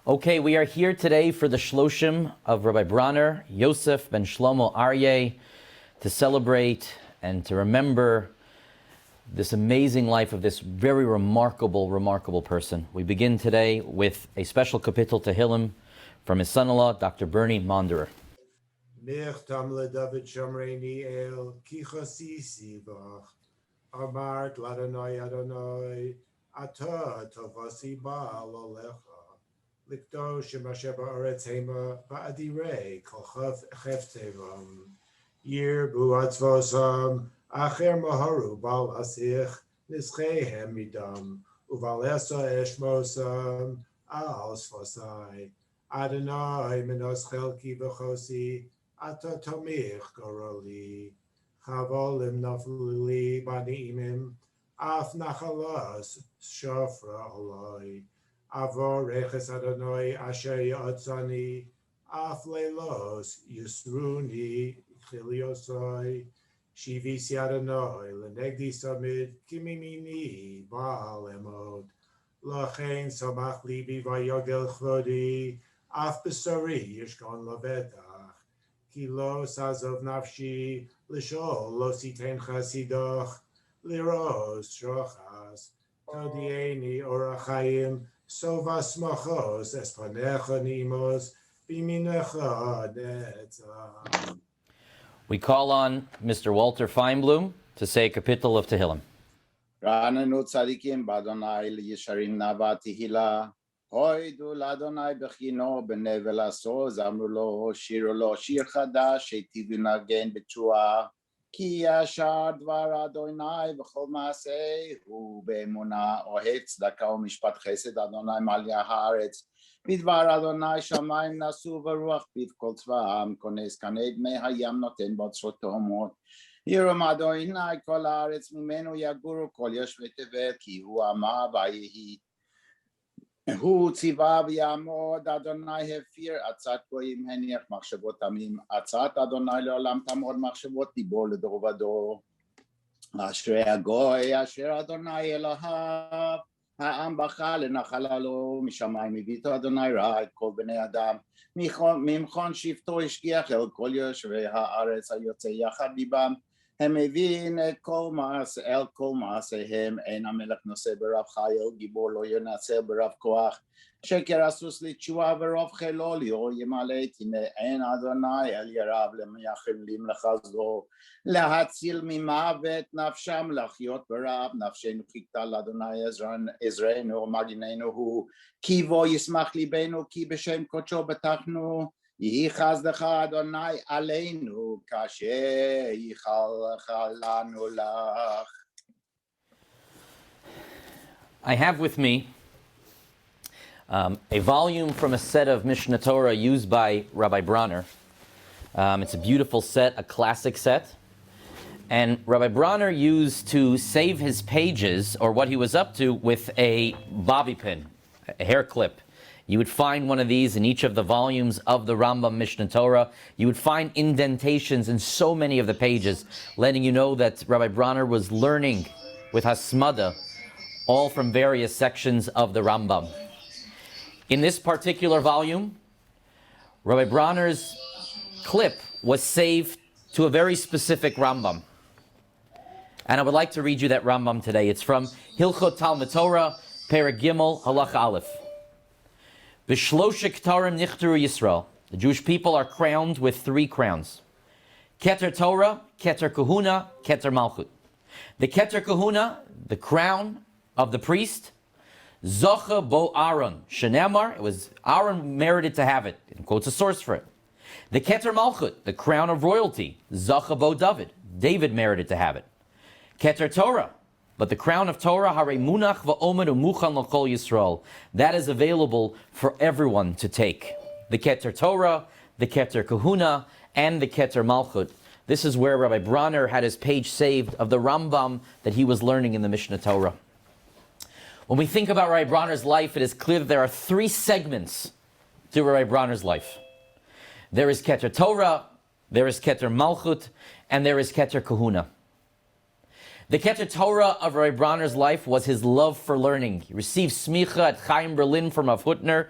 Okay, we are here today for the Shloshim of Rabbi Bronner, Yosef ben Shlomo Aryeh, to celebrate and to remember this amazing life of this very remarkable person. We begin today with a special kapitel Tehillim from his son-in-law, Dr. Bernie Monderer. Michtam leDavid Shomreini El Kichosisi Bach Amart Ladonai Adonai Ata Tovasi Baal Olecha Likdo Shemashe Ba'aretz Hema Ba'adirei Kol Cheftevam Yirbu Atzvosam Acher Maharu Bal Asich Nischehem Midam Uvalesa Eshmosam Al Sfosai Adonai Menos Chelki V'chosi Ata Tomich Goroli Chavolim Nafluli Baniimim Af Nachalas Shofra Oloi Avor Reches Adonai Asher Yotzani Af Leilos Yusruni Chiliosoi Shivisi Adonai Lenegdi Samid Kimimini Baal Emod Lachein Samach Libi Vayogel Chvodi Af Besari Yishkon Lavetach Ki lo sazov nafshi Lishol lo siten chasidoch Liros shochas Todieni orachayim Sovas machos Espanecha nimos Biminecha netzach. We call on Mr. Walter Feinblum to say a kapitel of Tehillim. Ra'ananu tzadikim b'Adonai yesharim nava tehila. Hoidu l'Adonai b'chino b'nevel aso zamru lo shiru lo shir chadash shetiv linagen b'tshua ki yashar dvar Adonai v'chol ma'asehu be'emunah ohev tzedaka u'mishpat chesed Adonai malya haaretz b'dvar Adonai shamayim nasu v'ruach b'v kol tzva'am kones kaned mei hayam noten b'otzrot tohomot Yiram Adonai kol haaretz mimenu yaguru kol yoshvei tevel ki hu amar v'yehi Hu tziva v'yamod Adonai hefir atzat goyim heniach machshavot amim atzat Adonai leolam tamod machshavot libo ledor vador Ashrei hagoy asher Adonai Elohav ha'am bacha lenachala lo mishamayim hivito Adonai ra et kol bnei adam ממכון שבטו השגיח אל כל יושבי הארץ היוצא יחד ליבם הם מבין אל כל מעשיהם אין המלך נושא ברב חיל גיבור לא ינצל ברב כוח שקר הסוס לתשועה ורוב חילו ליאור ימלא הנה אין אדוני אל ירב למייחלים לחסדו להציל ממוות נפשם לחיות ברב נפשנו חיכתה לאדוני עזרנו מגיננו הוא כי בו ישמח ליבנו כי בשם קודשו בטחנו יהי חסדך אדוני עלינו כאשר ייחלך לנו לך. I have with me a volume from a set of Mishnah Torah used by Rabbi Bronner. It's a beautiful set, a classic set. And Rabbi Bronner used to save his pages, or what he was up to, with a bobby pin, a hair clip. You would find one of these in each of the volumes of the Rambam Mishnah Torah. You would find indentations in so many of the pages, letting you know that Rabbi Bronner was learning with Hasmada, all from various sections of the Rambam. In this particular volume, Rabbi Bronner's clip was saved to a very specific Rambam. And I would like to read you that Rambam today. It's from Hilchot Talmud Torah, Perek Gimel, Halach Aleph. V'shlosha ktarim nichturu Yisrael. The Jewish people are crowned with 3 crowns. Keter Torah, Keter Kahuna, Keter Malchut. The Keter Kahuna, the crown of the priest, Zocha bo Aaron. Shenemar, it was Aaron merited to have it. It quotes a source for it. The Keter Malchut, the crown of royalty, Zocha bo David. David merited to have it. Keter Torah, but the crown of Torah, Hare Munach va'omer u'muchan l'kol Yisrael, that is available for everyone to take. The Keter Torah, the Keter Kahuna, and the Keter Malchut. This is where Rabbi Bronner had his page saved of the Rambam that he was learning in the Mishnah Torah. When we think about Rabbi Bronner's life, it is clear that there are 3 segments to Rabbi Bronner's life. There is Keter Torah, there is Keter Malchut, and there is Keter Kahuna. The Keter Torah of Rabbi Bronner's life was his love for learning. He received smicha at Chaim Berlin from Rav Hutner.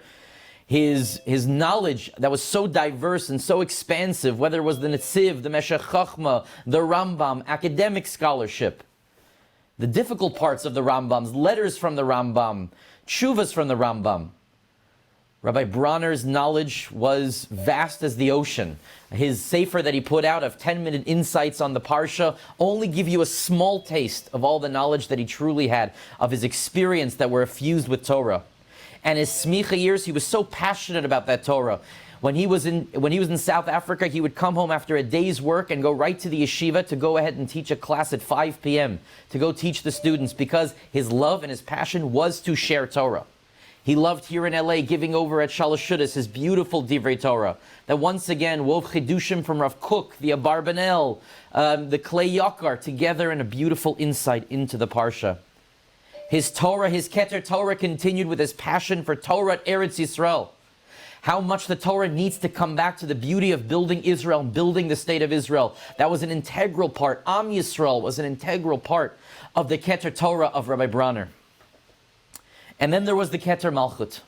his knowledge that was so diverse and so expansive, whether it was the Netziv, the Meshech Chochma, the Rambam, academic scholarship, the difficult parts of the Rambam's, letters from the Rambam, tshuvas from the Rambam. Rabbi Bronner's knowledge was vast as the ocean. His sefer that he put out of 10-minute insights on the Parsha only give you a small taste of all the knowledge that he truly had, of his experience that were fused with Torah. And his smicha years, he was so passionate about that Torah. When he was in South Africa, he would come home after a day's work and go right to the yeshiva to go ahead and teach a class at 5 p.m., to go teach the students, because his love and his passion was to share Torah. He loved here in LA giving over at Shalosh his beautiful Divrei Torah that once again wove chidushim from Rav Kook, the Abarbanel, the Klei Yakar together in a beautiful insight into the Parsha. His Torah, his Keter Torah, continued with his passion for Torah at Eretz Yisrael. How much the Torah needs to come back to the beauty of building Israel and building the state of Israel. That was an integral part. Am Yisrael was an integral part of the Keter Torah of Rabbi Bronner. And then there was the Keter Malchut.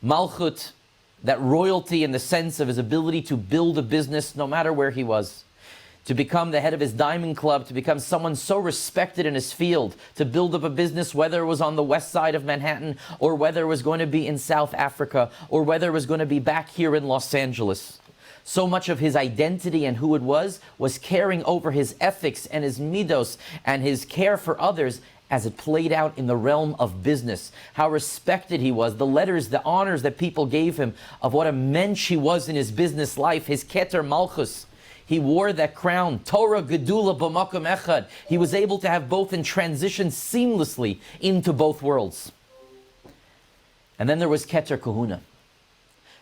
Malchut, that royalty in the sense of his ability to build a business no matter where he was. To become the head of his diamond club, to become someone so respected in his field, to build up a business, whether it was on the west side of Manhattan, or whether it was going to be in South Africa, or whether it was going to be back here in Los Angeles. So much of his identity and who it was carrying over his ethics and his midos and his care for others as it played out in the realm of business. How respected he was, the letters, the honors that people gave him, of what a mensch he was in his business life, his Keter Malchus. He wore that crown, Torah Gedula B'Makom Echad. He was able to have both and transition seamlessly into both worlds. And then there was Keter Kahuna.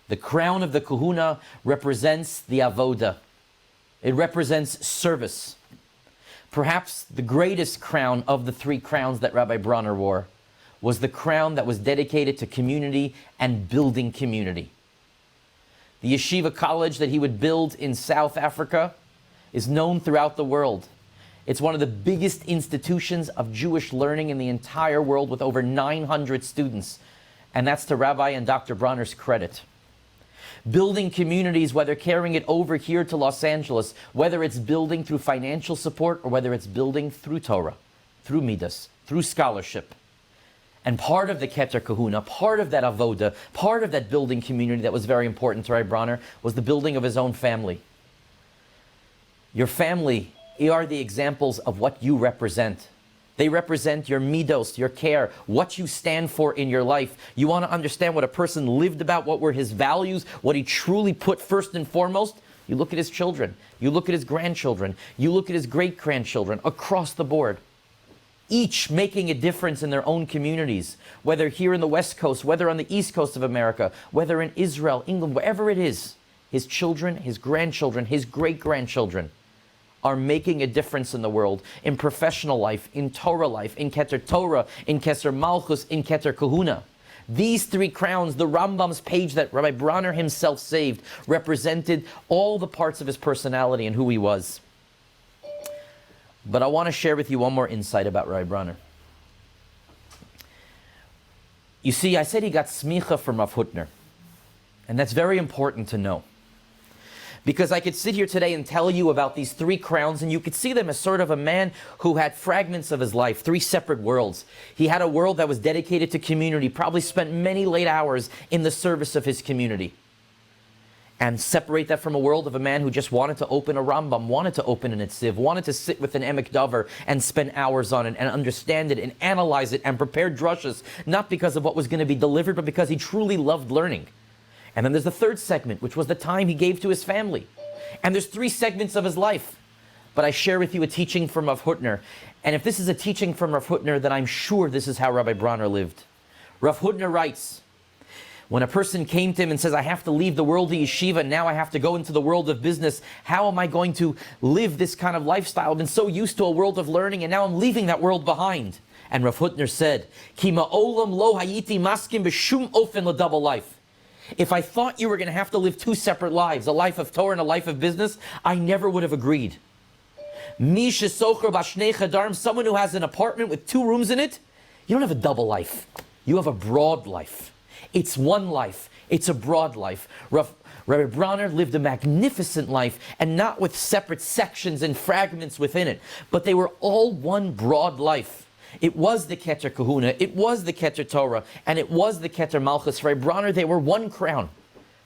The crown of the Kahuna represents the Avoda. It represents service. Perhaps the greatest crown of the 3 crowns that Rabbi Bronner wore was the crown that was dedicated to community and building community. The yeshiva college that he would build in South Africa is known throughout the world. It's one of the biggest institutions of Jewish learning in the entire world, with over 900 students. And that's to Rabbi and Dr. Bronner's credit. Building communities, whether carrying it over here to Los Angeles, whether it's building through financial support or whether it's building through Torah, through Midas, through scholarship. And part of the Keter Kahuna, part of that Avoda, part of that building community that was very important to Rabbi Bronner was the building of his own family. Your family are the examples of what you represent. They represent your midos, your care, what you stand for in your life. You want to understand what a person lived about, what were his values, what he truly put first and foremost? You look at his children, you look at his grandchildren, you look at his great-grandchildren, across the board. Each making a difference in their own communities, whether here in the West Coast, whether on the East Coast of America, whether in Israel, England, wherever it is. His children, his grandchildren, his great-grandchildren are making a difference in the world, in professional life, in Torah life, in Keter Torah, in Keter Malchus, in Keter Kahuna. These 3 crowns, the Rambam's page that Rabbi Bronner himself saved, represented all the parts of his personality and who he was. But I want to share with you one more insight about Rabbi Bronner. You see, I said he got smicha from Rav Hutner, and that's very important to know. Because I could sit here today and tell you about these 3 crowns, and you could see them as sort of a man who had fragments of his life, 3 separate worlds. He had a world that was dedicated to community, probably spent many late hours in the service of his community. And separate that from a world of a man who just wanted to open a Rambam, wanted to open an Netziv, wanted to sit with an Emek Dover and spend hours on it and understand it and analyze it and prepare drushes, not because of what was going to be delivered, but because he truly loved learning. And then there's the 3rd segment, which was the time he gave to his family. And there's 3 segments of his life. But I share with you a teaching from Rav Hutner. And if this is a teaching from Rav Hutner, then I'm sure this is how Rabbi Bronner lived. Rav Hutner writes, when a person came to him and says, I have to leave the world of yeshiva, now I have to go into the world of business, how am I going to live this kind of lifestyle? I've been so used to a world of learning, and now I'm leaving that world behind. And Rav Hutner said, Ki ma'olam lo hayiti maskim b'shum ofen l'double life. If I thought you were going to have to live 2 separate lives, a life of Torah and a life of business, I never would have agreed. Someone who has an apartment with 2 rooms in it, you don't have a double life. You have a broad life. It's one life. It's a broad life. Rabbi Bronner lived a magnificent life, and not with separate sections and fragments within it, but they were all one broad life. It was the Keter Kahuna, it was the Keter Torah, and it was the Keter Malchus. For Rabbi Bronner, they were one crown.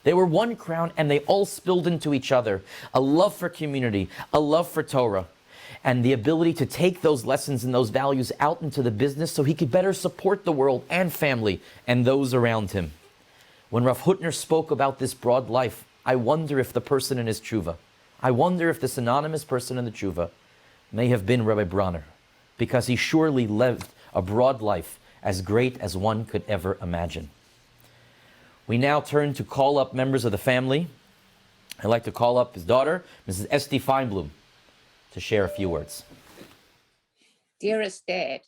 They were one crown, and they all spilled into each other. A love for community, a love for Torah, and the ability to take those lessons and those values out into the business so he could better support the world and family and those around him. When Rav Hutner spoke about this broad life, I wonder if the person in his tshuva, I wonder if this anonymous person in the tshuva may have been Rabbi Bronner, because he surely lived a broad life as great as one could ever imagine. We now turn to call up members of the family. I'd like to call up his daughter, Mrs. Esti Feinblum, to share a few words. Dearest Dad,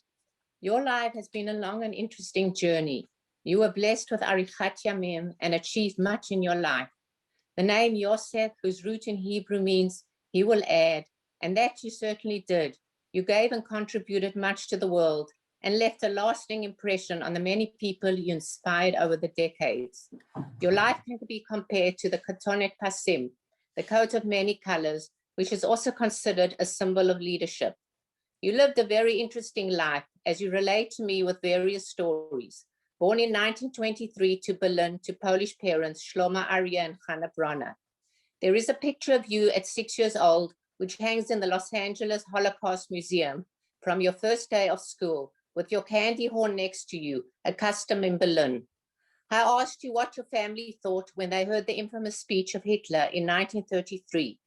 your life has been a long and interesting journey. You were blessed with Arichat Yamim and achieved much in your life. The name Yosef, whose root in Hebrew means he will add, and that you certainly did. You gave and contributed much to the world and left a lasting impression on the many people you inspired over the decades. Your life can be compared to the Katonet Pasim, the coat of many colors, which is also considered a symbol of leadership. You lived a very interesting life, as you relate to me with various stories. Born in 1923 to Berlin to Polish parents, Shlomo, Aryeh, and Hannah Bronner. There is a picture of you at 6 years old, which hangs in the Los Angeles Holocaust Museum from your first day of school, with your candy horn next to you, a custom in Berlin. I asked you what your family thought when they heard the infamous speech of Hitler in 1933.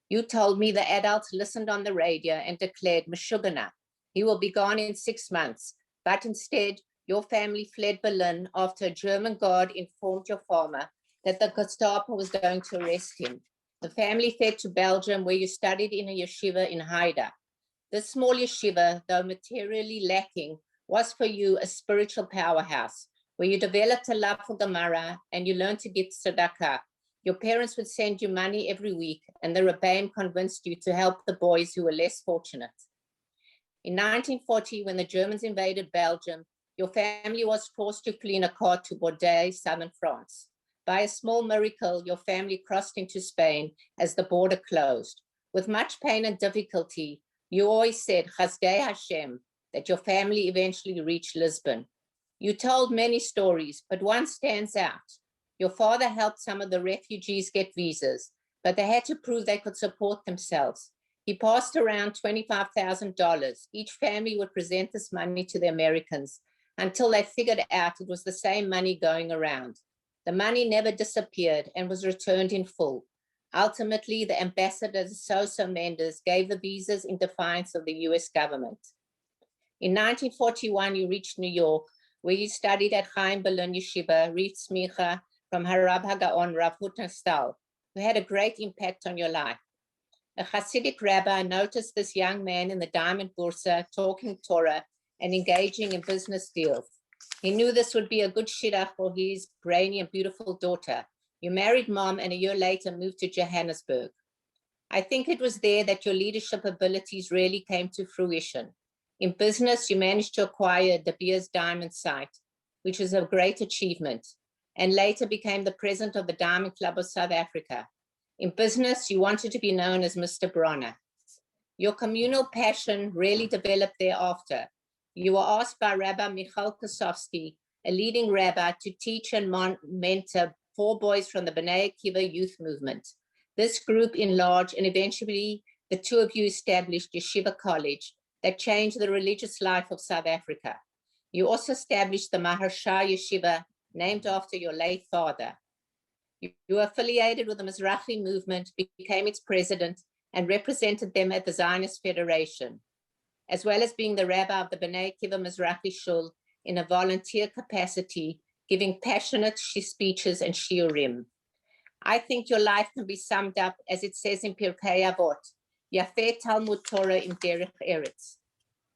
You told me the adults listened on the radio and declared, Meshugana, he will be gone in 6 months. But instead, your family fled Berlin after a German guard informed your farmer that the Gestapo was going to arrest him. The family fled to Belgium, where you studied in a yeshiva in Haida. This small yeshiva, though materially lacking, was for you a spiritual powerhouse, where you developed a love for Gemara and you learned to give tzedakah. Your parents would send you money every week, and the Rabbi convinced you to help the boys who were less fortunate. In 1940, when the Germans invaded Belgium, your family was forced to flee in a car to Bordeaux, southern France. By a small miracle, your family crossed into Spain as the border closed. With much pain and difficulty, you always said, Chazdei Hashem, that your family eventually reached Lisbon. You told many stories, but one stands out. Your father helped some of the refugees get visas, but they had to prove they could support themselves. He passed around $25,000. Each family would present this money to the Americans until they figured out it was the same money going around. The money never disappeared and was returned in full. Ultimately, the ambassador Sosa Mendes gave the visas in defiance of the US government. In 1941, you reached New York, where you studied at Chaim Berlin Yeshiva, Rif Smicha, from Harab Hagaon Rav Hutner Stahl, who had a great impact on your life. A Hasidic rabbi noticed this young man in the Diamond Bursa talking Torah and engaging in business deals. He knew this would be a good shidduch for his brainy and beautiful daughter. You married mom and a year later moved to Johannesburg. I think it was there that your leadership abilities really came to fruition. In business, you managed to acquire De Beers Diamond site, which is a great achievement, and later became the president of the Diamond Club of South Africa. In business, you wanted to be known as Mr. Bronner. Your communal passion really developed thereafter. You were asked by Rabbi Michal Kosovsky, a leading rabbi, to teach and mentor 4 boys from the B'nai Akiva youth movement. This group enlarged, and eventually the 2 of you established Yeshiva College that changed the religious life of South Africa. You also established the Maharsha Yeshiva, named after your late father. You were affiliated with the Mizrahi movement, became its president, and represented them at the Zionist Federation, as well as being the rabbi of the B'nai Akiva Mizrahi Shul in a volunteer capacity, giving passionate speeches and shiurim. I think your life can be summed up as it says in Pirkei Avot, Yafeh Talmud Torah in Derech Eretz.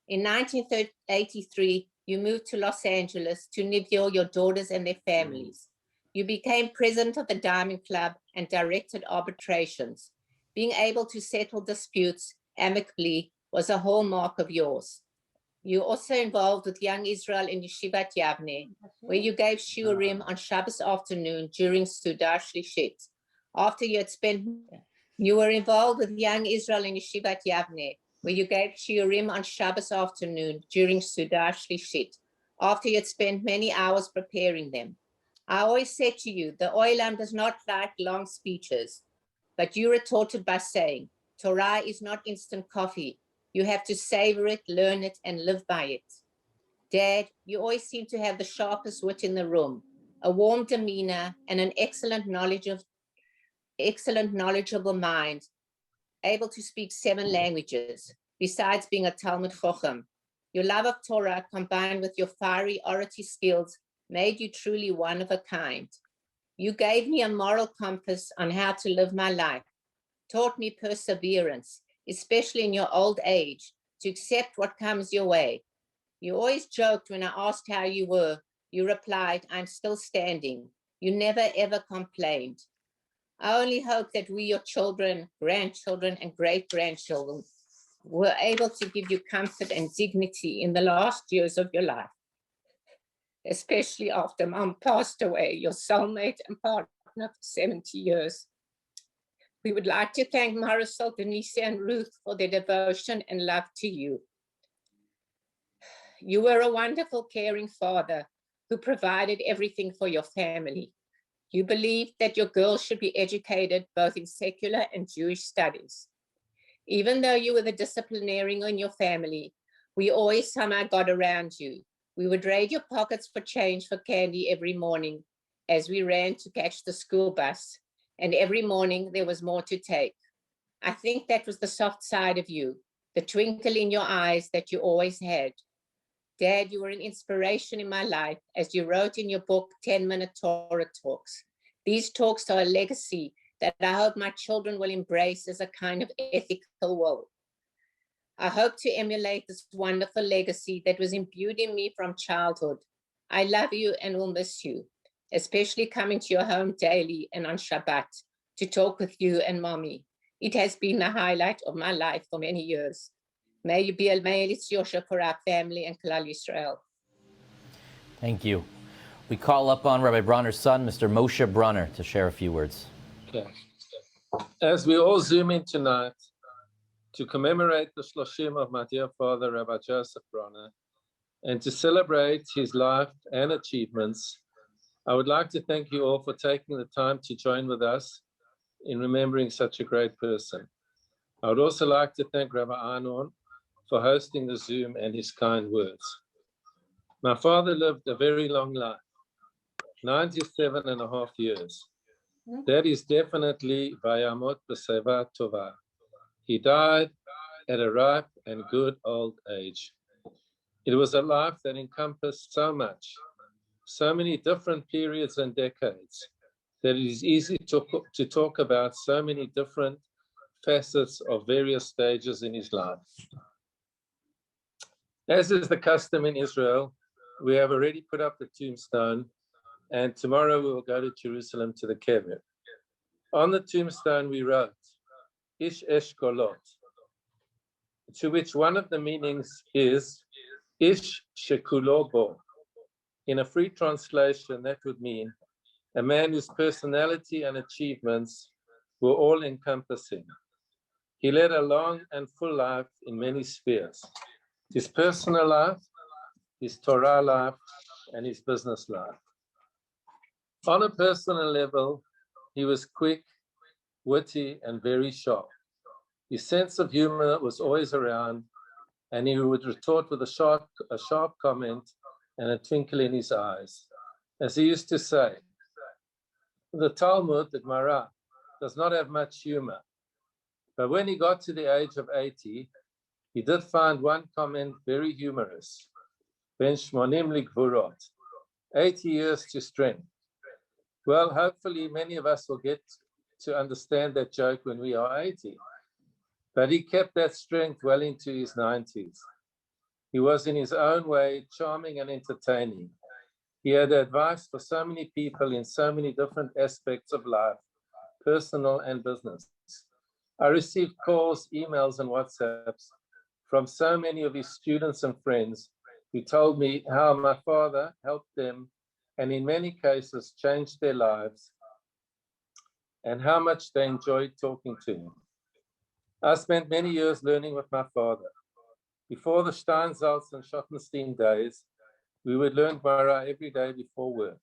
In 1983, you moved to Los Angeles to nivyo your daughters and their families. You became president of the Diamond Club and directed arbitrations. Being able to settle disputes amicably was a hallmark of yours. You're also involved with Young Israel in Yeshivat Yavne, where you gave shiurim on Shabbos afternoon during Sudar Shlishit. After you had spent, you were involved with Young Israel in Yeshivat Yavne, where you gave shiurim on Shabbos afternoon during Sudar Shlishit. After you had spent many hours preparing them. I always said to you, the Olam does not like long speeches, but you retorted by saying, Torah is not instant coffee. You have to savor it, learn it, and live by it. Dad, you always seem to have the sharpest wit in the room, a warm demeanor, and an knowledgeable mind, able to speak 7 languages, besides being a Talmud Chochem. Your love of Torah combined with your fiery oratory skills made you truly one of a kind. You gave me a moral compass on how to live my life, taught me perseverance, especially in your old age, to accept what comes your way. You always joked when I asked how you were. You replied, I'm still standing. You never ever complained. I only hope that we, your children, grandchildren, and great-grandchildren, were able to give you comfort and dignity in the last years of your life, especially after Mom passed away, your soulmate and partner for 70 years. We would like to thank Marisol, Denise, and Ruth for their devotion and love to you. You were a wonderful, caring father who provided everything for your family. You believed that your girls should be educated both in secular and Jewish studies. Even though you were the disciplinarian in your family, we always somehow got around you. We would raid your pockets for change for candy every morning as we ran to catch the school bus. And every morning there was more to take. I think that was the soft side of you, the twinkle in your eyes that you always had. Dad, you were an inspiration in my life, as you wrote in your book, 10-Minute Torah Talks. These talks are a legacy that I hope my children will embrace as a kind of ethical world. I hope to emulate this wonderful legacy that was imbued in me from childhood. I love you and will miss you, especially coming to your home daily and on Shabbat to talk with you and Mommy. It has been the highlight of my life for many years. May you be a Me'elis Yosha for our family and Klal Yisrael. Thank you. We call up on Rabbi Bronner's son, Mr. Moshe Bronner, to share a few words. Okay. As we all zoom in tonight to commemorate the Shloshim of my dear father, Rabbi Joseph Bronner, and to celebrate his life and achievements, I would like to thank you all for taking the time to join with us in remembering such a great person. I would also like to thank Rabbi Arnon for hosting the Zoom and his kind words. My father lived a very long life, 97 and a half years. That is definitely Vayamot B'Seva Tova. He died at a ripe and good old age. It was a life that encompassed so much, so many different periods and decades, that it is easy to talk about so many different facets of various stages in his life. As is the custom in Israel, we have already put up the tombstone, and tomorrow we will go to Jerusalem to the Kever. On the tombstone we wrote, Ish Eshkolot, to which one of the meanings is Ish Shekulo Bo. In a free translation, that would mean a man whose personality and achievements were all-encompassing. He led a long and full life in many spheres. His personal life, his Torah life, and his business life. On a personal level, he was quick, witty, and very sharp. His sense of humor was always around, and he would retort with a sharp comment and a twinkle in his eyes. As he used to say, the Talmud, the Gemara, does not have much humor. But when he got to the age of 80, he did find one comment very humorous. Ben shmonim ligvurot, 80 years to strength. Well, hopefully many of us will get to understand that joke when we are 80. But he kept that strength well into his 90s. He was in his own way charming and entertaining. He had advice for so many people in so many different aspects of life, personal and business. I received calls, emails, and WhatsApps from so many of his students and friends who told me how my father helped them and in many cases changed their lives and how much they enjoyed talking to him. I spent many years learning with my father. Before the Steinsaltz and Schottenstein days, we would learn Gemara every day before work.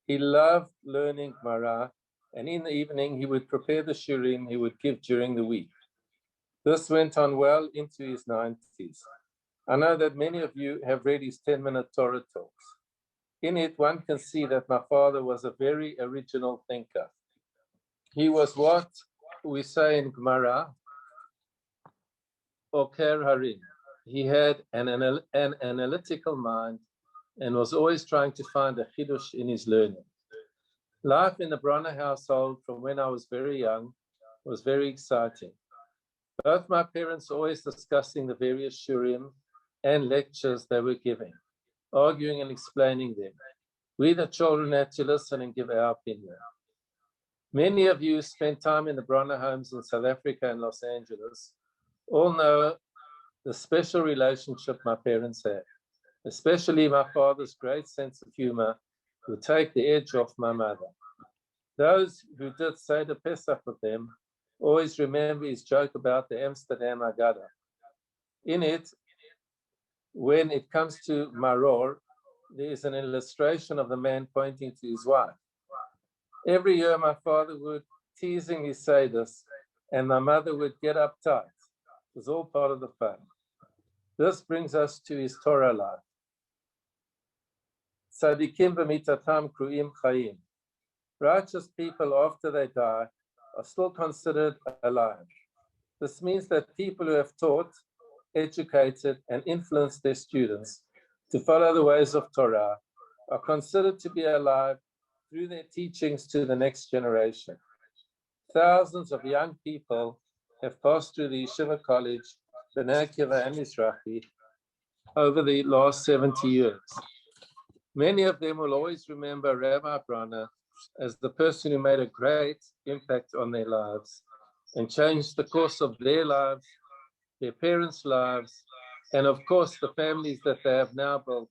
He loved learning Gemara, and in the evening he would prepare the shiurim he would give during the week. This went on well into his 90s. I know that many of you have read his 10-minute Torah talks. In it, one can see that my father was a very original thinker. He was what we say in Gemara, Oker Harim. He had an analytical mind and was always trying to find a chidush in his learning. Life in the Bronner household from when I was very young was very exciting. Both my parents always discussing the various shiurim and lectures they were giving, arguing and explaining them. We, the children, had to listen and give our opinion. Many of you spent time in the Bronner homes in South Africa and Los Angeles all know the special relationship my parents had, especially my father's great sense of humor would take the edge off my mother. Those who did Seder Pesach with them always remember his joke about the Amsterdam Agada. In it, when it comes to Maror, there is an illustration of the man pointing to his wife. Every year, my father would teasingly say this, and my mother would get uptight. It was all part of the fun. This brings us to his Torah life. Tzadikim b'mitatam kruim chayim. Righteous people, after they die, are still considered alive. This means that people who have taught, educated, and influenced their students to follow the ways of Torah are considered to be alive through their teachings to the next generation. Thousands of young people have passed through the Yeshiva College, Bnei Akiva and Mizrahi over the last 70 years. Many of them will always remember Rabbi Bronner as the person who made a great impact on their lives and changed the course of their lives, their parents' lives, and of course the families that they have now built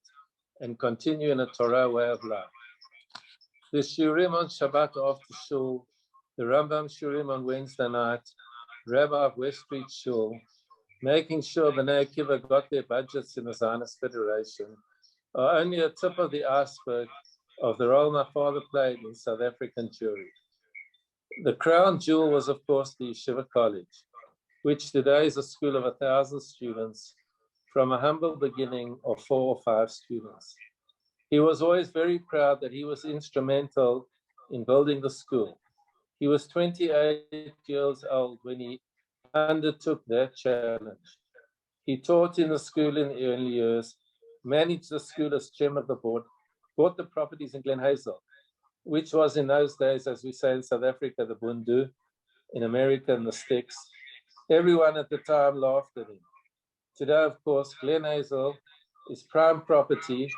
and continue in a Torah way of life. The shiurim on Shabbat after shul, the Rambam shiurim on Wednesday night, Rabbi of West Street Shul, making sure Bnei Akiva got their budgets in the Zionist Federation, are only a tip of the iceberg of the role my father played in South African Jewry. The crown jewel was, of course, the Yeshiva College, which today is a school of 1,000 students from a humble beginning of 4 or 5 students. He was always very proud that he was instrumental in building the school. He was 28 years old when he undertook that challenge. He taught in the school in the early years, managed the school as chairman of the board, bought the properties in Glen Hazel, which was in those days, as we say in South Africa, the Bundu, in America, the Sticks. Everyone at the time laughed at him. Today, of course, Glen Hazel is prime property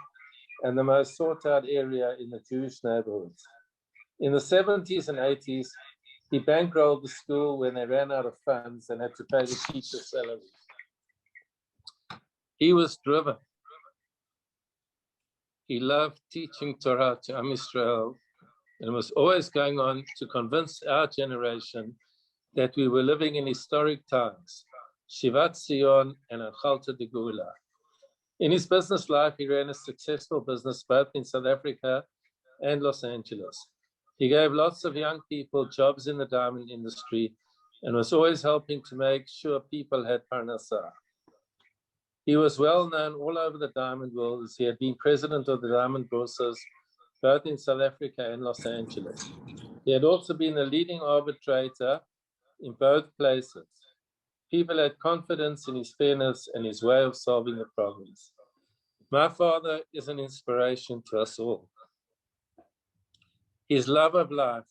and the most sought out area in the Jewish neighborhoods. In the 70s and 80s, he bankrolled the school when they ran out of funds and had to pay the teachers' salaries. He was driven. He loved teaching Torah to Am Yisrael and was always going on to convince our generation that we were living in historic times, Shivat Zion and Anchalta de Geula. In his business life, he ran a successful business both in South Africa and Los Angeles. He gave lots of young people jobs in the diamond industry and was always helping to make sure people had parnassah. He was well known all over the diamond world as he had been president of the diamond grocers both in South Africa and Los Angeles. He had also been a leading arbitrator in both places. People had confidence in his fairness and his way of solving the problems. My father is an inspiration to us all. His love of life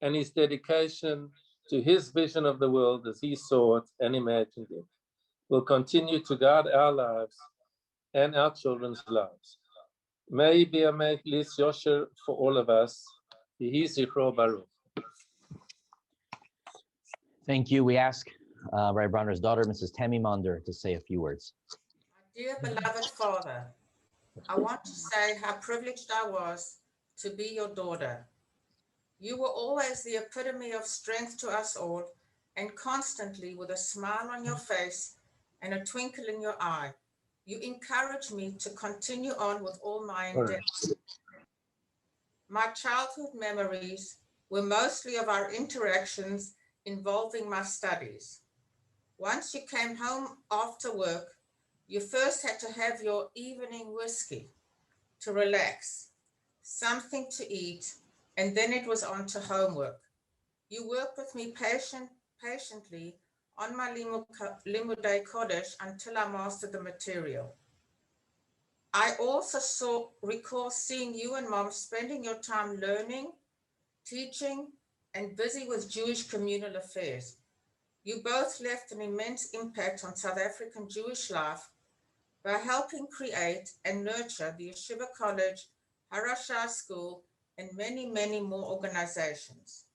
and his dedication to his vision of the world as he saw it and imagined it will continue to guide our lives and our children's lives. May he be a Me'lis Yosher for all of us. Yehi Zichro Baruch. Thank you. We ask Rabbi Bronner's daughter, Mrs. Tammy Monder, to say a few words. Dear beloved Father, I want to say how privileged I was to be your daughter. You were always the epitome of strength to us all, and constantly with a smile on your face and a twinkle in your eye. You encouraged me to continue on with all my endeavors. My childhood memories were mostly of our interactions involving my studies. Once you came home after work, you first had to have your evening whiskey to relax, something to eat, and then it was on to homework. You worked with me patiently on my Limudei Kodesh until I mastered the material. I also recall seeing you and Mom spending your time learning, teaching, and busy with Jewish communal affairs. You both left an immense impact on South African Jewish life by helping create and nurture the Yeshiva College, Harashah School, and many, many more organizations.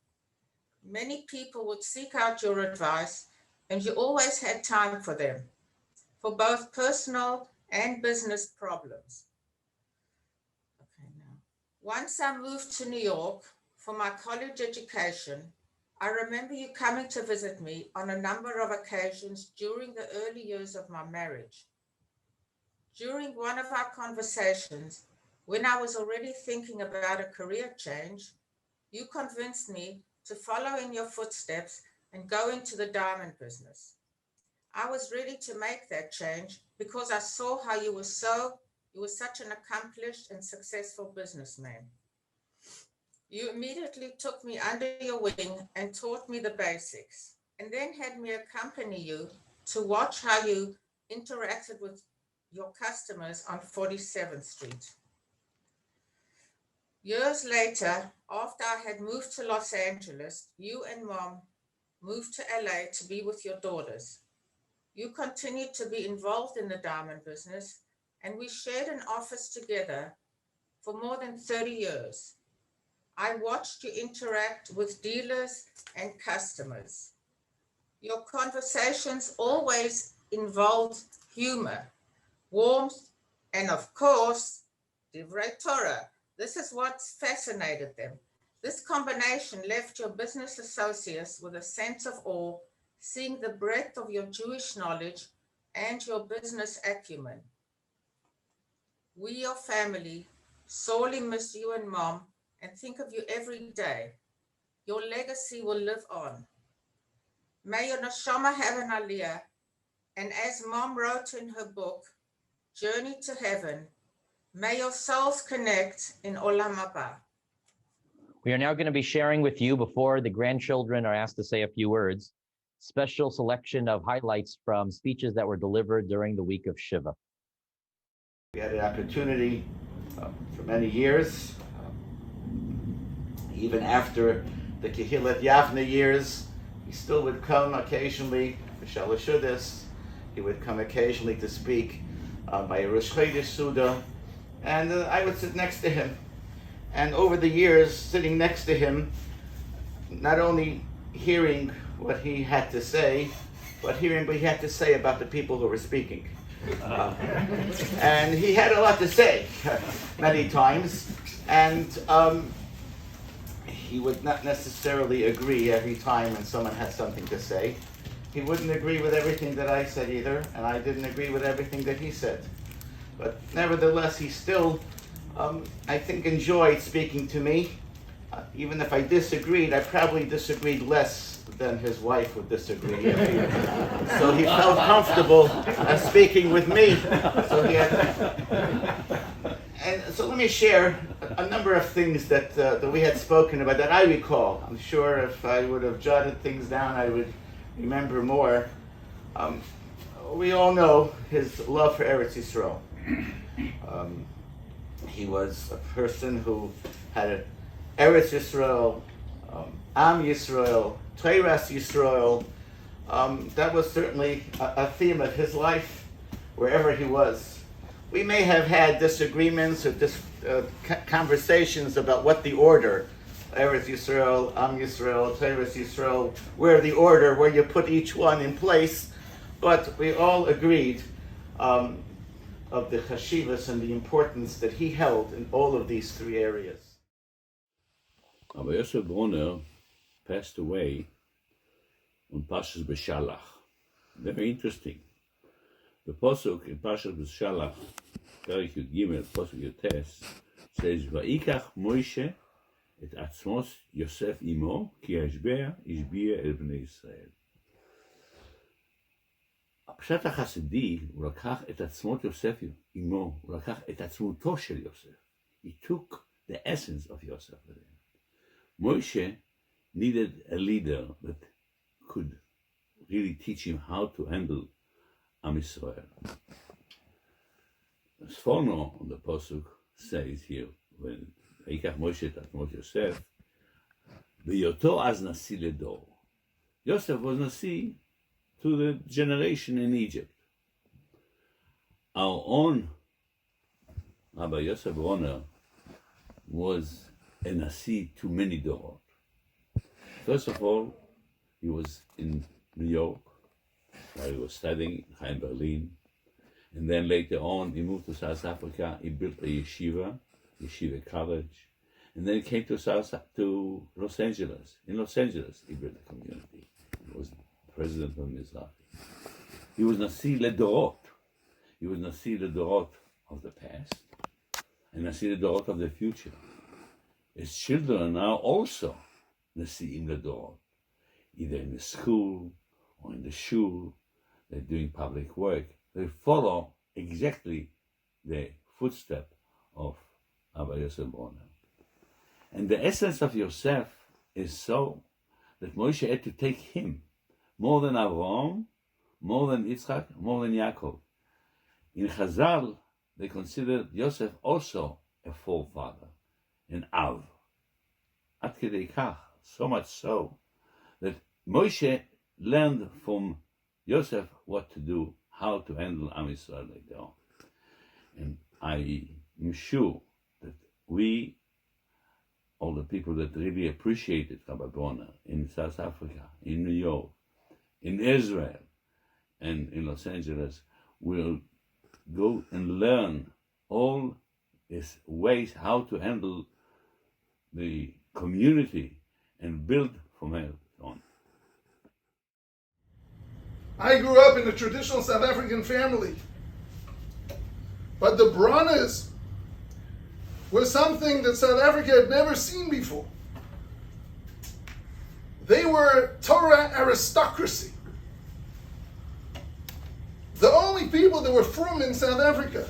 Many people would seek out your advice, and you always had time for them, for both personal and business problems. Okay, now. Once I moved to New York for my college education, I remember you coming to visit me on a number of occasions during the early years of my marriage. During one of our conversations, when I was already thinking about a career change, you convinced me to follow in your footsteps and go into the diamond business. I was ready to make that change because I saw how you were such an accomplished and successful businessman. You immediately took me under your wing and taught me the basics, and then had me accompany you to watch how you interacted with your customers on 47th Street. Years later, after I had moved to Los Angeles, you and Mom moved to LA to be with your daughters. You continued to be involved in the diamond business, and we shared an office together for more than 30 years. I watched you interact with dealers and customers. Your conversations always involved humor, warmth, and of course, Divrei Torah. This is what fascinated them. This combination left your business associates with a sense of awe, seeing the breadth of your Jewish knowledge and your business acumen. We, your family, sorely miss you and Mom and think of you every day. Your legacy will live on. May your neshama have an aliyah, and as Mom wrote in her book, Journey to Heaven, may your souls connect in Olam Haba. We are now going to be sharing with you, before the grandchildren are asked to say a few words, special selection of highlights from speeches that were delivered during the week of Shiva. We had an opportunity for many years, even after the Kehillat Yavne years, he still would come occasionally for Shalashudis. He would come occasionally to speak by Rosh Chodesh Suda, and I would sit next to him. And over the years, sitting next to him, not only hearing what he had to say, but hearing what he had to say about the people who were speaking. And he had a lot to say, many times, and he would not necessarily agree every time when someone had something to say. He wouldn't agree with everything that I said either, and I didn't agree with everything that he said. But nevertheless, he still, I think, enjoyed speaking to me. Even if I disagreed, I probably disagreed less than his wife would disagree. So he felt comfortable speaking with me. And so let me share a number of things that we had spoken about that I recall. I'm sure if I would have jotted things down, I would remember more. We all know his love for Eretz Yisrael. He was a person who had an Eretz Yisrael, Am Yisrael, Teiras Yisrael. That was certainly a theme of his life, wherever he was. We may have had disagreements or conversations about what the order Eretz Yisrael, Am Yisrael, Teres Yisrael, where the order, where you put each one in place, but we all agreed of the chashivas and the importance that he held in all of these three areas. Rabbi Yosef Bronner passed away on Pashas B'Shalach. Very interesting. The Pasuk in Pashas B'Shalach, Perek Yud Gimel, Pasuk Yotes, says, Va'ikach Moshe et atzmos Yosef imo, ki hashbeah ishbiah el bnei Yisrael. הפשט החסידי, הוא לקח את עצמות יוסף עמו, הוא לקח את עצמותו של יוסף. He took the essence of Yosef. Moshe needed a leader that could really teach him how to handle Am Yisrael. As Bronner on the Pasuk says here, when ויקח משה את עצמות יוסף, בהיותו אז נשיא לדור. Yosef was נשיא to the generation in Egypt. Our own Rabbi Yosef Bronner was a nasi to many dorot. First of all, he was in New York, where he was studying in Berlin, and then later on he moved to South Africa. He built a yeshiva college, and then he came to Los Angeles. In Los Angeles, he built a community. He was president of Mizrahi. He was Nasi Ledorot. He was Nasi Ledorot of the past and Nasi Ledorot of the future. His children are now also Nasi'im Ledorot, either in the school or in the shul. They're doing public work. They follow exactly the footstep of Rabbi Yosef Bronner. And the essence of Yosef is so that Moshe had to take him more than Avraham, more than Yitzchak, more than Yaakov. In Chazal, they considered Yosef also a forefather, an Av. Ad kedei kach, so much so that Moshe learned from Yosef what to do, how to handle Am Yisrael later on. And I am sure that we, all the people that really appreciated Rabbi Bronner in South Africa, in New York, in Israel, and in Los Angeles, will go and learn all his ways how to handle the community and build from here on. I grew up in a traditional South African family, but the Bronners were something that South Africa had never seen before. They were Torah aristocracy. The only people that were from in South Africa.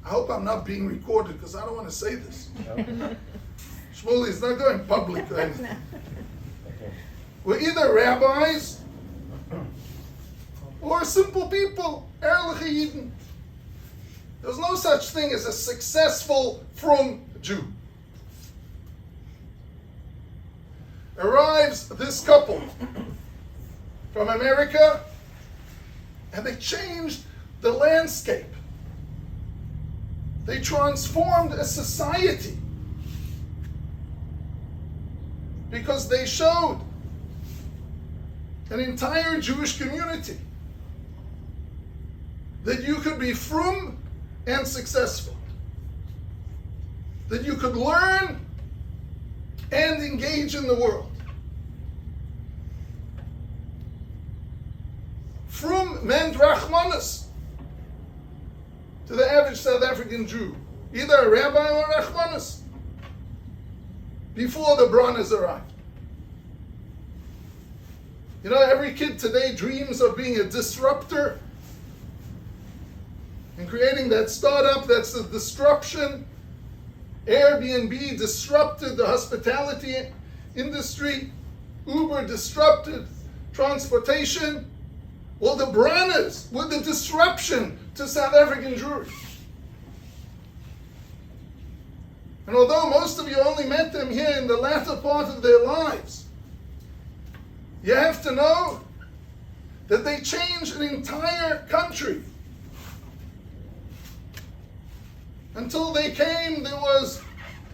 I hope I'm not being recorded because I don't want to say this. Shmuley, it's not going public or anything. We're either rabbis or simple people, Ehrliche Yidden. There's no such thing as a successful frum Jew. Arrives this couple from America, and they changed the landscape. They transformed a society because they showed an entire Jewish community that you could be frum and successful, that you could learn and engage in the world. Frum meant Rachmanis to the average South African Jew, either a rabbi or Rachmanis, before the Bronners arrived. You know, every kid today dreams of being a disruptor and creating that startup that's the disruption. Airbnb disrupted the hospitality industry. Uber disrupted transportation. Well, the Bronners were the disruption to South African Jewry. And although most of you only met them here in the latter part of their lives, you have to know that they changed an entire country. Until they came, there was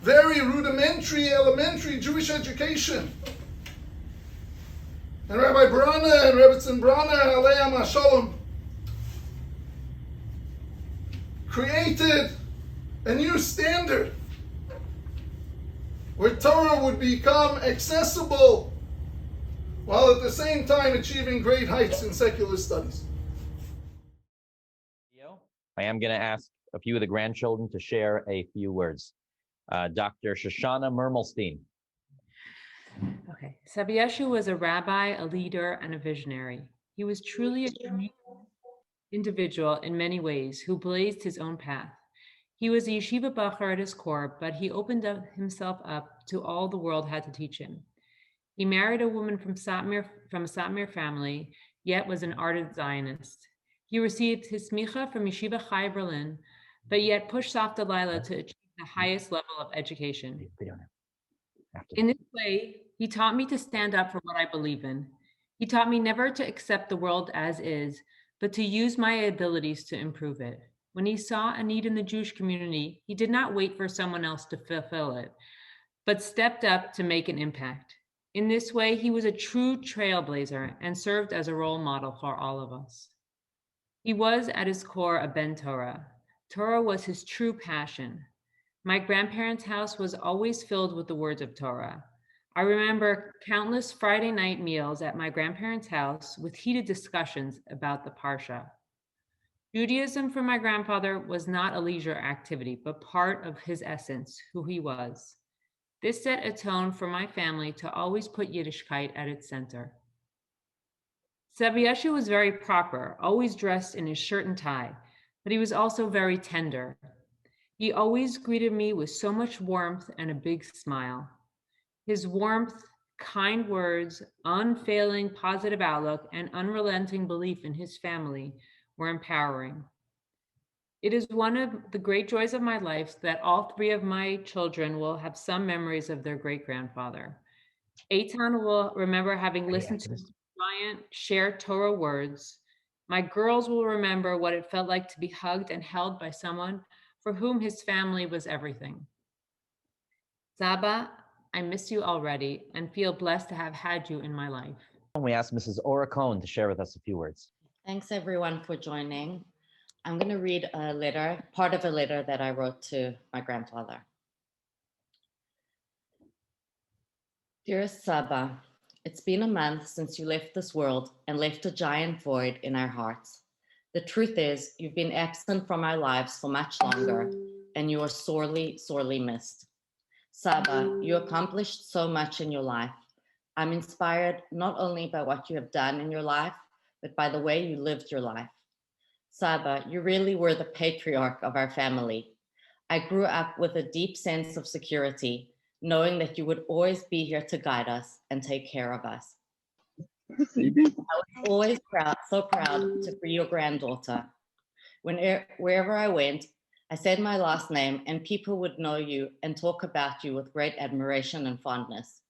very rudimentary, elementary Jewish education. And Rabbi Bronner and Rebbetzin Bronner, Aleim HaShalom, created a new standard where Torah would become accessible while at the same time achieving great heights in secular studies. I am going to ask a few of the grandchildren to share a few words. Dr. Shoshana Mermelstein. Okay. Rabbi Yeshu was a rabbi, a leader, and a visionary. He was truly a unique individual in many ways who blazed his own path. He was a yeshiva bachar at his core, but he opened himself up to all the world had to teach him. He married a woman from a Satmar family, yet was an ardent Zionist. He received his smicha from Yeshiva Chai Berlin, but yet pushed Safta Lila to achieve the highest level of education. In this way, he taught me to stand up for what I believe in. He taught me never to accept the world as is, but to use my abilities to improve it. When he saw a need in the Jewish community, he did not wait for someone else to fulfill it, but stepped up to make an impact. In this way, he was a true trailblazer and served as a role model for all of us. He was at his core a Ben Torah. Torah was his true passion. My grandparents' house was always filled with the words of Torah. I remember countless Friday night meals at my grandparents' house with heated discussions about the Parsha. Judaism for my grandfather was not a leisure activity, but part of his essence, who he was. This set a tone for my family to always put Yiddishkeit at its center. Rabbi Yeshu was very proper, always dressed in his shirt and tie, but he was also very tender. He always greeted me with so much warmth and a big smile. His warmth, kind words, unfailing positive outlook, and unrelenting belief in his family were empowering. It is one of the great joys of my life that all three of my children will have some memories of their great-grandfather. Eitan will remember having listened to giant share Torah words. My girls will remember what it felt like to be hugged and held by someone for whom his family was everything. Zaba, I miss you already and feel blessed to have had you in my life. We ask Mrs. Ora Cohn to share with us a few words. Thanks everyone for joining. I'm going to read a letter, part of a letter that I wrote to my grandfather. Dearest Saba, it's been a month since you left this world and left a giant void in our hearts. The truth is, you've been absent from our lives for much longer, and you are sorely, sorely missed. Saba, you accomplished so much in your life. I'm inspired not only by what you have done in your life, but by the way you lived your life. Saba, you really were the patriarch of our family. I grew up with a deep sense of security, knowing that you would always be here to guide us and take care of us. I was always so proud to be your granddaughter. Wherever I went, I said my last name and people would know you and talk about you with great admiration and fondness.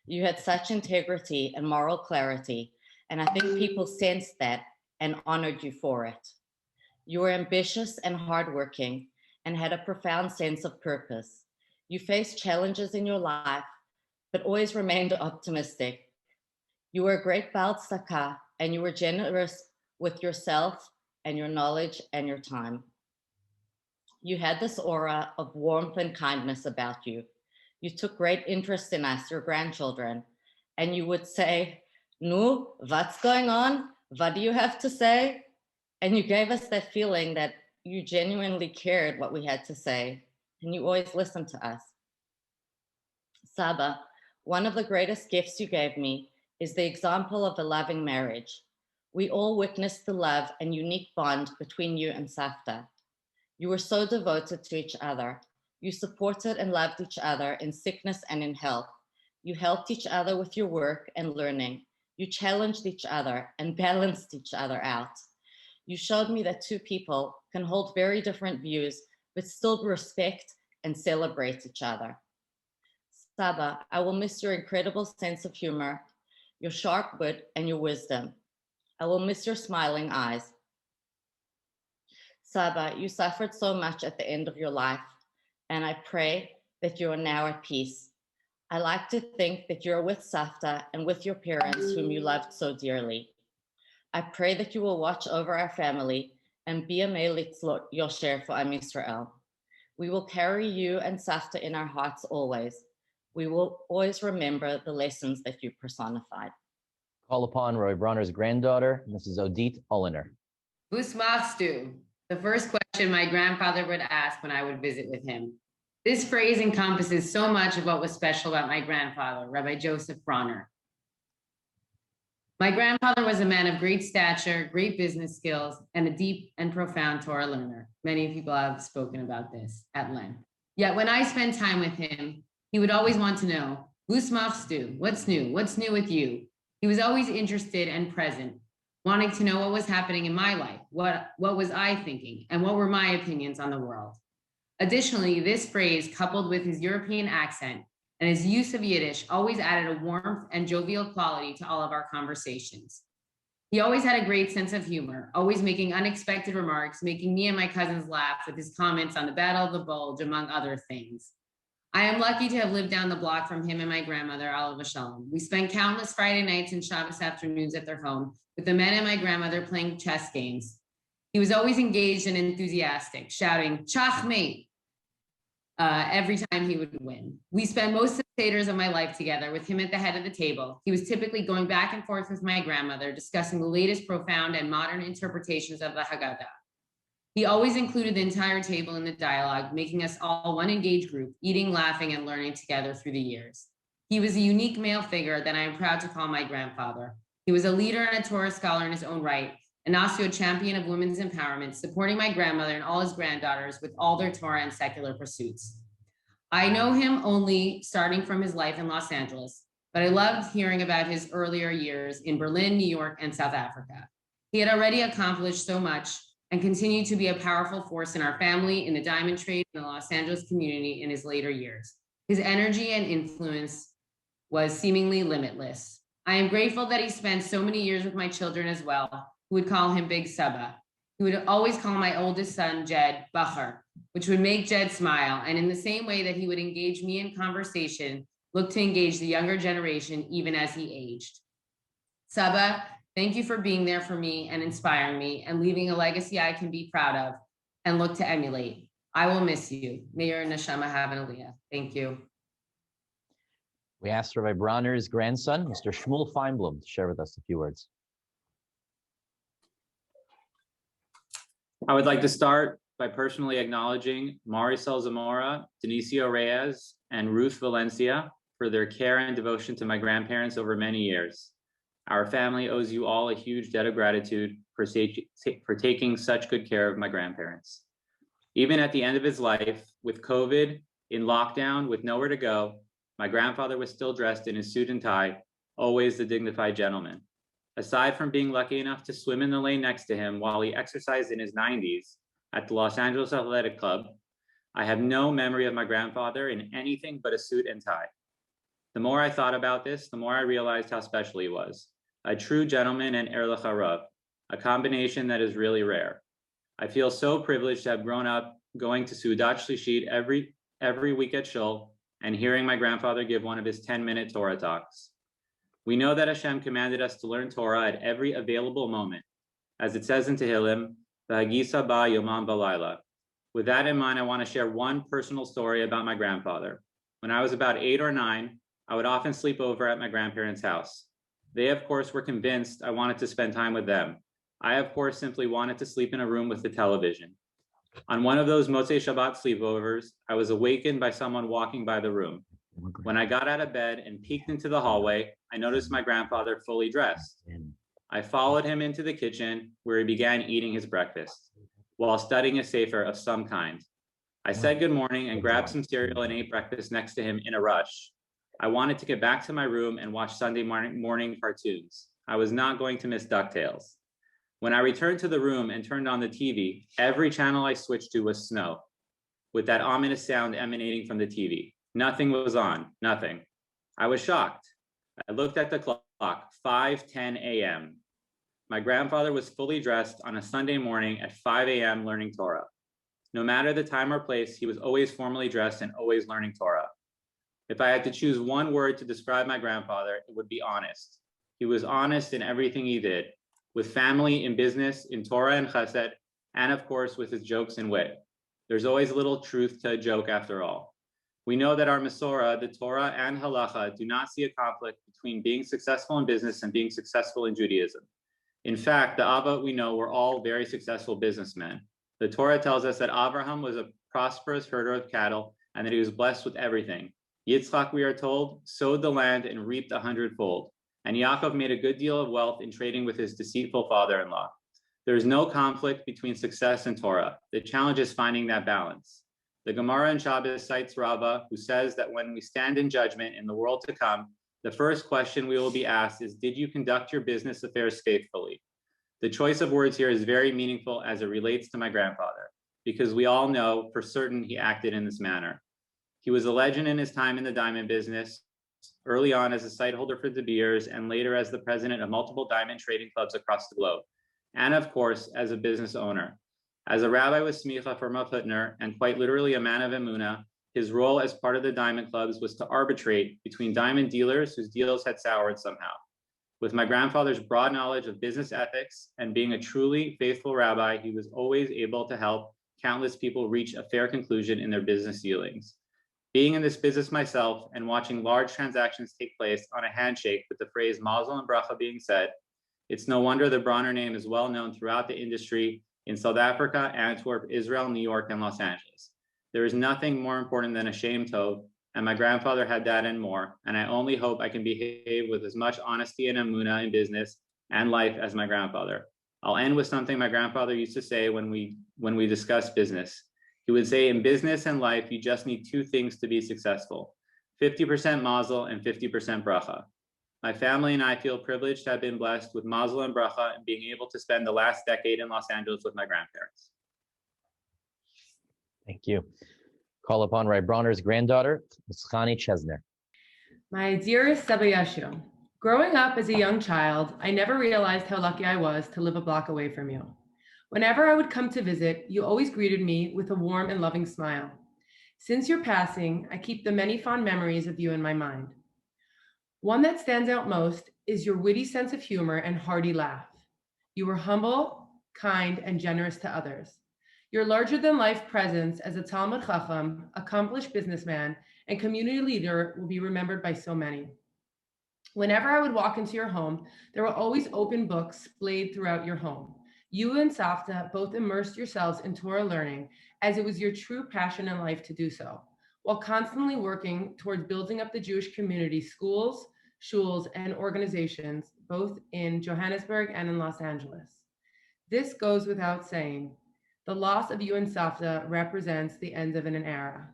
You had such integrity and moral clarity, and I think people sensed that and honored you for it. You were ambitious and hardworking and had a profound sense of purpose. You faced challenges in your life, but always remained optimistic. You were a great Baal Tzedakah, and you were generous with yourself and your knowledge and your time. You had this aura of warmth and kindness about you. You took great interest in us, your grandchildren, and you would say, "Nu, what's going on? What do you have to say?" And you gave us that feeling that you genuinely cared what we had to say, and you always listened to us. Saba, one of the greatest gifts you gave me is the example of a loving marriage. We all witnessed the love and unique bond between you and Safta. You were so devoted to each other. You supported and loved each other in sickness and in health. You helped each other with your work and learning. You challenged each other and balanced each other out. You showed me that two people can hold very different views, but still respect and celebrate each other. Saba, I will miss your incredible sense of humor, your sharp wit, and your wisdom. I will miss your smiling eyes. Saba, you suffered so much at the end of your life, and I pray that you are now at peace. I like to think that you're with Savta and with your parents whom you loved so dearly. I pray that you will watch over our family and be a melitzlot yosher for Am Yisrael. We will carry you and Savta in our hearts always. We will always remember the lessons that you personified. Call upon Rabbi Bronner's granddaughter, Mrs. Odit Oliner. Who's Mafstu? The first question my grandfather would ask when I would visit with him. This phrase encompasses so much of what was special about my grandfather, Rabbi Joseph Bronner. My grandfather was a man of great stature, great business skills, and a deep and profound Torah learner. Many people have spoken about this at length. Yet when I spent time with him, he would always want to know, Who's Mafstu? What's new? What's new with you? He was always interested and present, wanting to know what was happening in my life, what was I thinking, and what were my opinions on the world. Additionally, this phrase, coupled with his European accent and his use of Yiddish, always added a warmth and jovial quality to all of our conversations. He always had a great sense of humor, always making unexpected remarks, making me and my cousins laugh with his comments on the Battle of the Bulge, among other things. I am lucky to have lived down the block from him and my grandmother, Alav Shalom. We spent countless Friday nights and Shabbos afternoons at their home with the men and my grandmother playing chess games. He was always engaged and enthusiastic, shouting, Chachmate, every time he would win. We spent most of the Seders of my life together with him at the head of the table. He was typically going back and forth with my grandmother, discussing the latest profound and modern interpretations of the Haggadah. He always included the entire table in the dialogue, making us all one engaged group, eating, laughing, and learning together through the years. He was a unique male figure that I am proud to call my grandfather. He was a leader and a Torah scholar in his own right, and also a champion of women's empowerment, supporting my grandmother and all his granddaughters with all their Torah and secular pursuits. I know him only starting from his life in Los Angeles, but I loved hearing about his earlier years in Berlin, New York, and South Africa. He had already accomplished so much and continued to be a powerful force in our family, in the diamond trade, in the Los Angeles community in his later years. His energy and influence was seemingly limitless. I am grateful that he spent so many years with my children as well, who would call him Big Saba. He would always call my oldest son, Jed, Bacher, which would make Jed smile. And in the same way that he would engage me in conversation, look to engage the younger generation even as he aged. Saba, thank you for being there for me and inspiring me and leaving a legacy I can be proud of and look to emulate. I will miss you. May your neshama have an aliyah. Thank you. We asked Rabbi Bronner's grandson, Mr. Shmuel Feinblum, to share with us a few words. I would like to start by personally acknowledging Marisol Zamora, Denicio Reyes, and Ruth Valencia for their care and devotion to my grandparents over many years. Our family owes you all a huge debt of gratitude for taking such good care of my grandparents. Even at the end of his life, with COVID, in lockdown, with nowhere to go, my grandfather was still dressed in his suit and tie, always the dignified gentleman. Aside from being lucky enough to swim in the lane next to him while he exercised in his 90s at the Los Angeles Athletic Club, I have no memory of my grandfather in anything but a suit and tie. The more I thought about this, the more I realized how special he was. A true gentleman and erlich harav, a combination that is really rare. I feel so privileged to have grown up going to Seudat Shlishit every week at Shul and hearing my grandfather give one of his 10-minute Torah talks. We know that Hashem commanded us to learn Torah at every available moment. As it says in Tehillim, V'hagisa ba yomam v'layla. With that in mind, I want to share one personal story about my grandfather. When I was about 8 or 9, I would often sleep over at my grandparents' house. They, of course, were convinced I wanted to spend time with them. I, of course, simply wanted to sleep in a room with the television. On one of those Motzei Shabbat sleepovers, I was awakened by someone walking by the room. When I got out of bed and peeked into the hallway, I noticed my grandfather fully dressed. I followed him into the kitchen where he began eating his breakfast while studying a sefer of some kind. I said good morning and grabbed some cereal and ate breakfast next to him in a rush. I wanted to get back to my room and watch Sunday morning cartoons. I was not going to miss DuckTales. When I returned to the room and turned on the TV, every channel I switched to was snow, with that ominous sound emanating from the TV. Nothing was on, nothing. I was shocked. I looked at the clock, 5:10 a.m. My grandfather was fully dressed on a Sunday morning at 5 a.m. learning Torah. No matter the time or place, he was always formally dressed and always learning Torah. If I had to choose one word to describe my grandfather, it would be honest. He was honest in everything he did, with family, in business, in Torah and Chesed, and of course with his jokes and wit. There's always a little truth to a joke after all. We know that our Masorah, the Torah and Halacha, do not see a conflict between being successful in business and being successful in Judaism. In fact, the Avot we know were all very successful businessmen. The Torah tells us that Abraham was a prosperous herder of cattle and that he was blessed with everything. Yitzchak, we are told, sowed the land and reaped 100-fold. And Yaakov made a good deal of wealth in trading with his deceitful father-in-law. There is no conflict between success and Torah. The challenge is finding that balance. The Gemara in Shabbos cites Rabbi, who says that when we stand in judgment in the world to come, the first question we will be asked is, did you conduct your business affairs faithfully? The choice of words here is very meaningful as it relates to my grandfather, because we all know for certain he acted in this manner. He was a legend in his time in the diamond business, early on as a site holder for De Beers and later as the president of multiple diamond trading clubs across the globe, and of course, as a business owner. As a rabbi with smicha for Rav Hutner and quite literally a man of emunah, his role as part of the diamond clubs was to arbitrate between diamond dealers whose deals had soured somehow. With my grandfather's broad knowledge of business ethics and being a truly faithful rabbi, he was always able to help countless people reach a fair conclusion in their business dealings. Being in this business myself and watching large transactions take place on a handshake with the phrase mazel and bracha being said, it's no wonder the Bronner name is well known throughout the industry in South Africa, Antwerp, Israel, New York, and Los Angeles. There is nothing more important than a shem tov, and my grandfather had that and more, and I only hope I can behave with as much honesty and emunah in business and life as my grandfather. I'll end with something my grandfather used to say when we discuss business. He would say, in business and life, you just need two things to be successful, 50% mazel and 50% bracha. My family and I feel privileged to have been blessed with mazel and bracha and being able to spend the last decade in Los Angeles with my grandparents. Thank you. Call upon Rabbi Bronner's granddaughter, Ms. Chani Chesner. My dearest Rabbi Yeshu, growing up as a young child, I never realized how lucky I was to live a block away from you. Whenever I would come to visit, you always greeted me with a warm and loving smile. Since your passing, I keep the many fond memories of you in my mind. One that stands out most is your witty sense of humor and hearty laugh. You were humble, kind, and generous to others. Your larger-than-life presence as a Talmud Chacham, accomplished businessman, and community leader will be remembered by so many. Whenever I would walk into your home, there were always open books splayed throughout your home. You and Savta both immersed yourselves in Torah learning, as it was your true passion in life to do so, while constantly working towards building up the Jewish community, schools, shuls, and organizations, both in Johannesburg and in Los Angeles. This goes without saying. The loss of you and Savta represents the end of an era.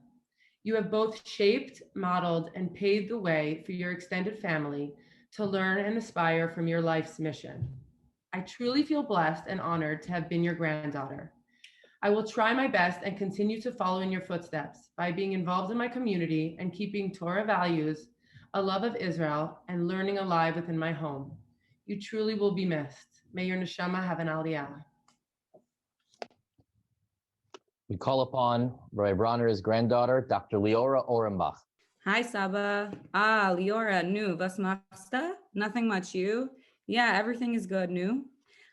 You have both shaped, modeled, and paved the way for your extended family to learn and aspire from your life's mission. I truly feel blessed and honored to have been your granddaughter. I will try my best and continue to follow in your footsteps by being involved in my community and keeping Torah values, a love of Israel, and learning alive within my home. You truly will be missed. May your neshama have an aliyah. We call upon Rabbi Bronner's granddaughter, Dr. Leora Orenbach. Hi, Saba. Leora, nu, was machsta? Nothing much, you? Yeah, everything is good, nu.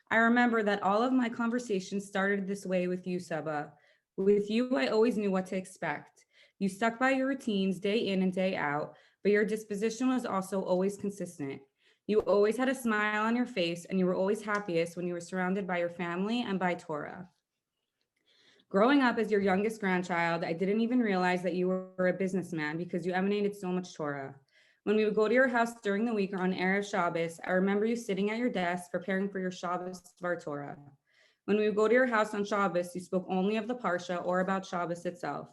I remember that all of my conversations started this way with you, Saba. With you, I always knew what to expect. You stuck by your routines day in and day out, but your disposition was also always consistent. You always had a smile on your face, and you were always happiest when you were surrounded by your family and by Torah. Growing up as your youngest grandchild, I didn't even realize that you were a businessman because you emanated so much Torah. When we would go to your house during the week or on Erev Shabbos, I remember you sitting at your desk preparing for your Shabbos Dvar Torah. When we would go to your house on Shabbos, you spoke only of the Parsha or about Shabbos itself.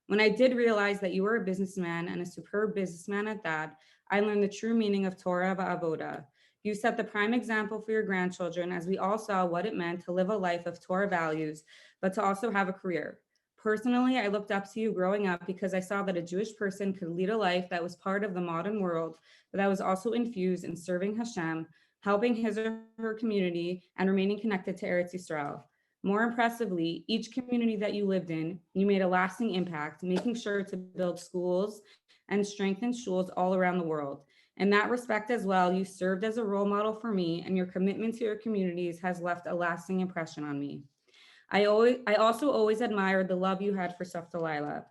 When I did realize that you were a businessman and a superb businessman at that, I learned the true meaning of Torah va'avoda. You set the prime example for your grandchildren as we all saw what it meant to live a life of Torah values, but to also have a career. Personally, I looked up to you growing up because I saw that a Jewish person could lead a life that was part of the modern world, but that was also infused in serving Hashem, helping his or her community, and remaining connected to Eretz Yisrael. More impressively, each community that you lived in, you made a lasting impact, making sure to build schools and strengthen shuls all around the world. In that respect as well, you served as a role model for me, and your commitment to your communities has left a lasting impression on me. I also always admired the love you had for Safta Lila.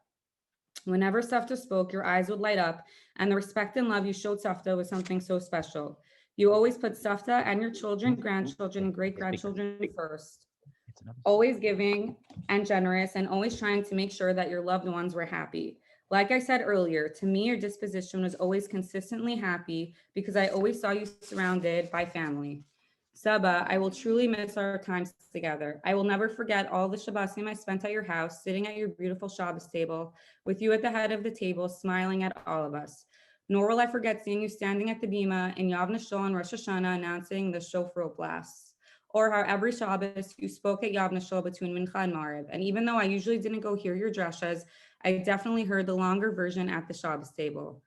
Whenever Safta spoke, your eyes would light up, and the respect and love you showed Safta was something so special. You always put Safta and your children, grandchildren, and great-grandchildren first, always giving and generous, and always trying to make sure that your loved ones were happy. Like I said earlier, to me, your disposition was always consistently happy because I always saw you surrounded by family. Saba, I will truly miss our times together. I will never forget all the Shabbosim I spent at your house, sitting at your beautiful Shabbos table, with you at the head of the table, smiling at all of us. Nor will I forget seeing you standing at the Bima in Yavna Shul on Rosh Hashanah announcing the shofar blasts, or how every Shabbos you spoke at Yavna Shul between Mincha and Mariv. And even though I usually didn't go hear your drashas, I definitely heard the longer version at the Shabbos table.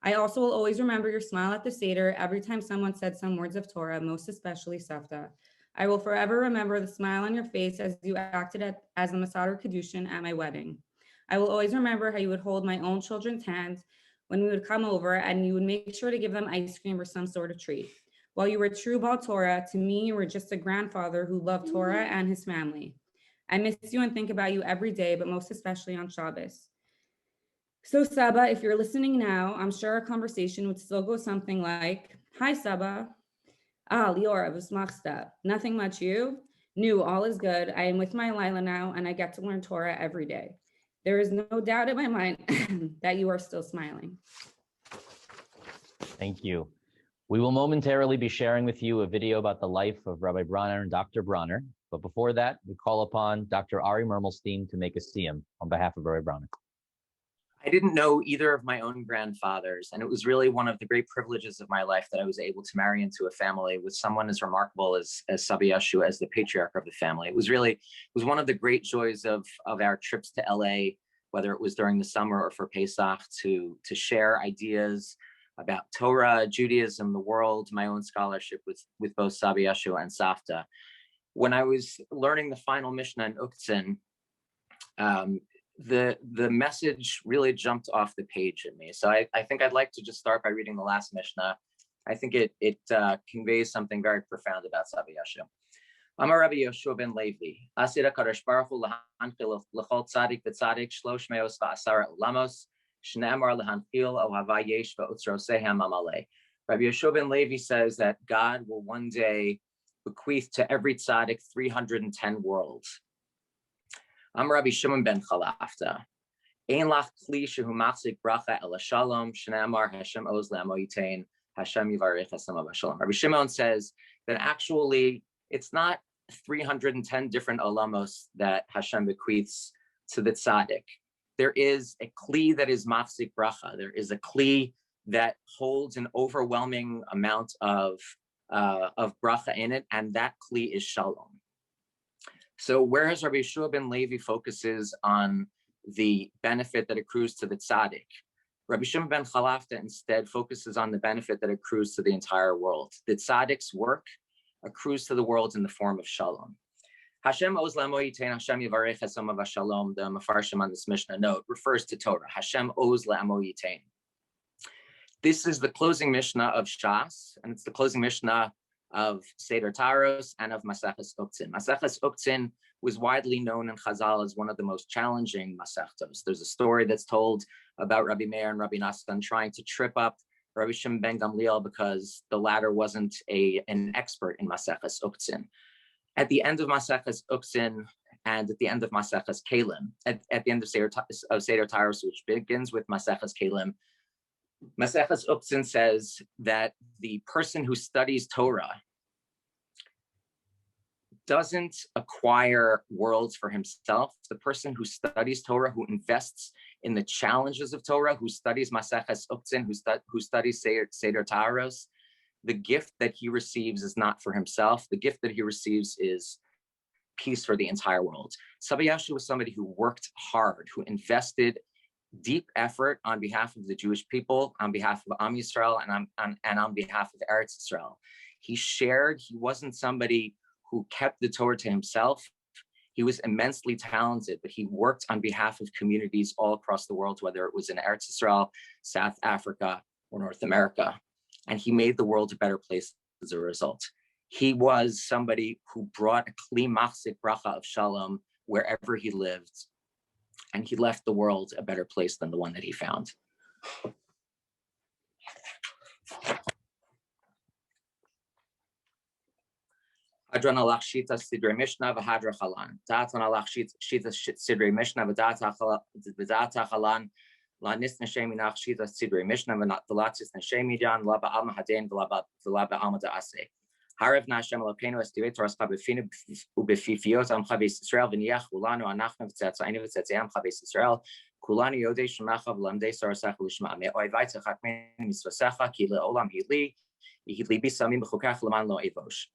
I also will always remember your smile at the Seder every time someone said some words of Torah, most especially Safta. I will forever remember the smile on your face as you acted as the Masadar Kedushin at my wedding. I will always remember how you would hold my own children's hands when we would come over, and you would make sure to give them ice cream or some sort of treat. While you were true Baal Torah, to me, you were just a grandfather who loved Torah and his family. I miss you and think about you every day, but most especially on Shabbos. So Saba, if you're listening now, I'm sure our conversation would still go something like, hi Saba. Liora, v'smachsta. Nothing much, you? New, all is good. I am with my Lila now, and I get to learn Torah every day. There is no doubt in my mind that you are still smiling. Thank you. We will momentarily be sharing with you a video about the life of Rabbi Bronner and Dr. Bronner. But before that, we call upon Dr. Ari Mermelstein to make a siyum on behalf of Rabbi Bronner. I didn't know either of my own grandfathers, and it was really one of the great privileges of my life that I was able to marry into a family with someone as remarkable as Sabi Yeshu, as the patriarch of the family. It was one of the great joys of our trips to LA, whether it was during the summer or for Pesach, to share ideas about Torah, Judaism, the world, my own scholarship with both Sabi Yeshu and Safta. When I was learning the final Mishnah in Uktzin, the message really jumped off the page at me. So I think I'd like to just start by reading the last Mishnah. I think it conveys something very profound about Sabi Yeshu. Amar Rabbi Yoshua ben Levi, Asira Kadosh Baruch Hu lahanchil l'chol tzadik v'tzadik shlosh meos v'asara ulamos shne'amar lehanchil ohava yesh v'otzrosehem amalei. Rabbi Yoshua ben Levi says that God will one day bequeath to every tzaddik 310 worlds. I'm Rabbi Shimon ben Chalafta. Ein lach kli shehu machzik bracha el shalom shne'amar Hashem oz le'amo yitain Hashem yivarech esam v'shalom. Rabbi Shimon says that actually it's not 310 different olamos that Hashem bequeaths to the tzaddik. There is a kli that is machzik bracha. There is a kli that holds an overwhelming amount of bracha in it, and that kli is shalom. So whereas Rabbi Yeshua ben Levi focuses on the benefit that accrues to the tzaddik, Rabbi Shimon ben Chalafta instead focuses on the benefit that accrues to the entire world. The tzaddik's work accrues to the world in the form of shalom. Hashem oz le'amo yitain Hashem yivarech esam v'shalom, the Mefarshim on this Mishnah note, refers to Torah. Hashem oz le'amo yitain. This is the closing Mishnah of Shas, and it's the closing Mishnah of Seder Taros and of Maseches Uktzin. Maseches Uktzin was widely known in Chazal as one of the most challenging Masechtos. There's a story that's told about Rabbi Meir and Rabbi Nassan trying to trip up Rabbi Shimon ben Gamliel because the latter wasn't an expert in Maseches Uktzin. At the end of Maseches Uktzin and at the end of Maseches Kelim, at the end of Seder Taros, which begins with Maseches Kelim, Maseches Uktzin says that the person who studies Torah doesn't acquire worlds for himself. The person who studies Torah, who invests in the challenges of Torah, who studies Maseches Uktzin, who studies Seder Taros, the gift that he receives is not for himself. The gift that he receives is peace for the entire world. Sabi Yeshu was somebody who worked hard, who invested deep effort on behalf of the Jewish people, on behalf of Am Yisrael, and on behalf of Eretz Yisrael. He wasn't somebody who kept the Torah to himself. He was immensely talented, but he worked on behalf of communities all across the world, whether it was in Eretz Israel, South Africa, or North America. And he made the world a better place as a result. He was somebody who brought a kli machzik bracha of shalom wherever he lived. And he left the world a better place than the one that he found. Hadron alach shita sidrei mishnah v'hadra chalan. Datan alach shita sidrei mishnah v'data chalan. La nis neshem inach shita sidrei mishnah v'latis neshem idan la ba'alma hadein v'la ba'alma da'aseh. Harav Nashem Elokeinu estivei Torah b'finu u'befifiot am chavis Yisrael v'niach ulanu anachnu v'tzetzainu v'tzetzeim chavis Yisrael kulanu yodei shemacha v'lamdei sarasecha l'shma me'oivai tzachakmeni mitzvasecha ki le'olam hili libi samim b'chukach l'man lo evosh.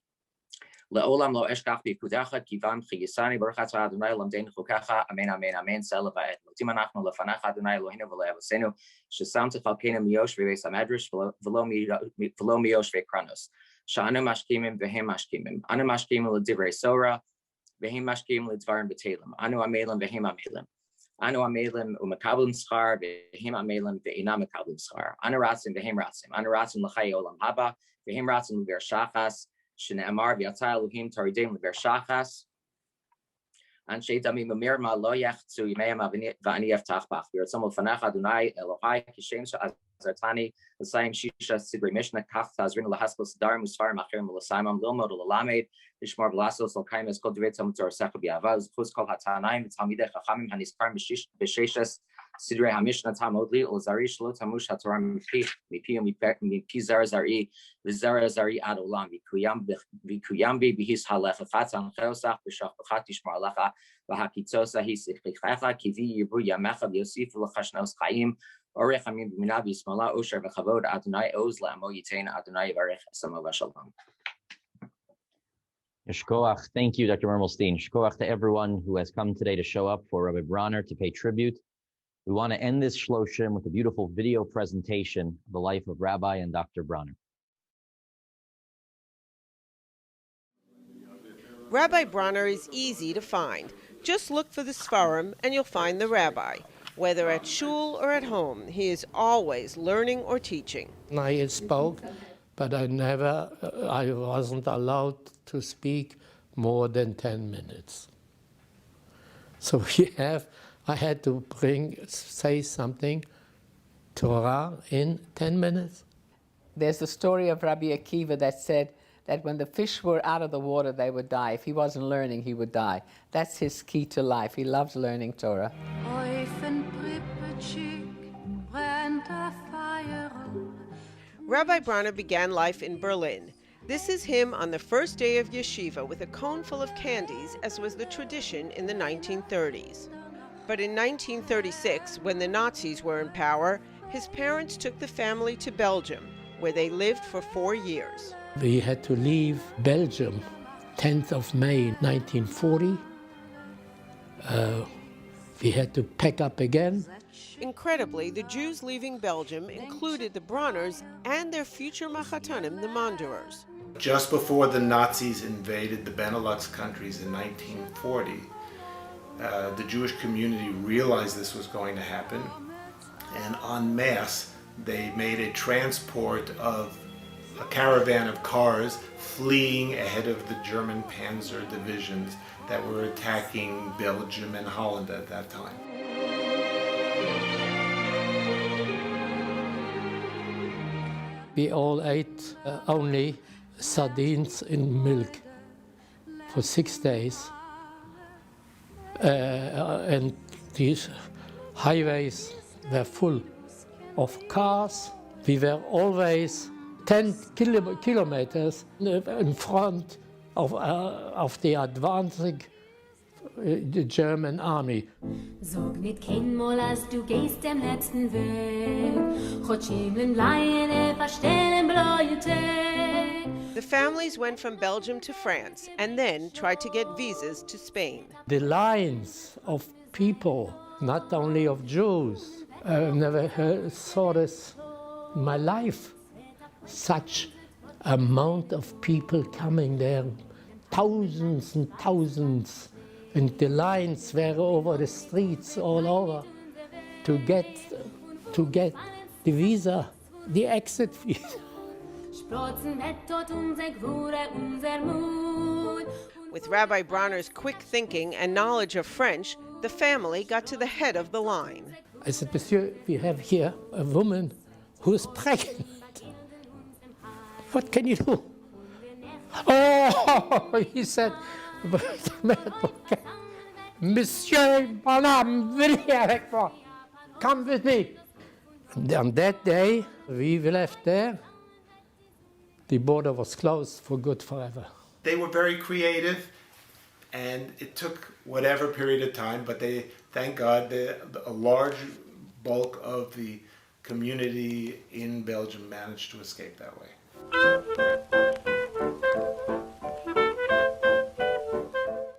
Le'olam lo eshkach b'ikudecha kivam chiyisani baruch atah Adonai lamdein chukacha amen amen amen sela va'ed motim anachnu lefanach Adonai Eloheinu v'le'avosenu shesamtech alkeinu miyosh v'beis hamedrash v'lo miyosh v'kranos sha'anu mashkimim v'hem mashkimim anu mashkimim l'divrei Torah v'hem mashkimim l'dvarim b'telim anu amelim v'hem amelim anu amelim u'mekablim schar v'hem amelim v'einam mekablim schar anu ratzim v'hem ratzim anu ratzim l'chai olam haba v'hem ratzim l'ver shachas Shne'amar v'yatay Elohim taridim l'ber shachas anshe damim u'mirma lo yachzu yimeim v'ani yaftach bach v'yirtzom l'fanach Adonai Elohai kishem azartani l'sayim shisha sidrei mishnah kach tazrin l'haskol sedarim u'sfarim achirim l'saymam lilmod l'lamed lishmor v'lasos l'kaim es kol divrei tzom tzorsecha b'yava zchus kol hatanayim v'talmidei chachamim haniskarim b'sheshes sidrei hamishna tamodli l'zari shlo tamush hatorah mipi mipi zar zari v'zar zari ad olam v'kuyam b'his halecha chatan cheosach b'shach b'chat tishmar alecha v'hakitzosa hisichichecha kivi yibru yamecha v'yosif l'chashnos chayim orech amim b'minav yismala osher v'chavod Adonai oz la'amo yitain Adonai yivarech esamo v'shalom. Shkoach, thank you, Dr. Mermelstein. Shkoach to everyone who has come today to show up for Rabbi Bronner to pay tribute. We want to end this Shloshim with a beautiful video presentation of the life of Rabbi and Dr. Bronner. Rabbi Bronner is easy to find. Just look for the Sfarim and you'll find the Rabbi. Whether at shul or at home, he is always learning or teaching. I spoke, but I wasn't allowed to speak more than 10 minutes. So I had to say something, Torah, in 10 minutes. There's the story of Rabbi Akiva that said that when the fish were out of the water, they would die. If he wasn't learning, he would die. That's his key to life. He loves learning Torah. Rabbi Bronner began life in Berlin. This is him on the first day of yeshiva with a cone full of candies, as was the tradition in the 1930s. But in 1936, when the Nazis were in power, his parents took the family to Belgium, where they lived for 4 years. We had to leave Belgium 10th of May 1940. We had to pack up again. Incredibly, the Jews leaving Belgium included the Bronners and their future Machatanim, the Monderers. Just before the Nazis invaded the Benelux countries in 1940, the Jewish community realized this was going to happen, and en masse, they made a transport of a caravan of cars fleeing ahead of the German panzer divisions that were attacking Belgium and Holland at that time. We all ate only sardines in milk for 6 days. And these highways were full of cars. We were always 10 kilometers in front of the advancing the German army. Sag nicht kein Mal, als du gehst dem letzten Weg. Gott schimmeln Leine, verstellen blaue Tag. The families went from Belgium to France and then tried to get visas to Spain. The lines of people, not only of Jews, I never saw this in my life. Such amount of people coming there, thousands and thousands and the lines were over the streets all over to get the visa, the exit visa. With Rabbi Bronner's quick thinking and knowledge of French, the family got to the head of the line. I said, Monsieur, we have here a woman who is pregnant. What can you do? Oh, he said, Monsieur Bonhomme, will you come with me? And on that day, we left there. The border was closed for good forever. They were very creative, and it took whatever period of time, but they, thank God, a large bulk of the community in Belgium managed to escape that way.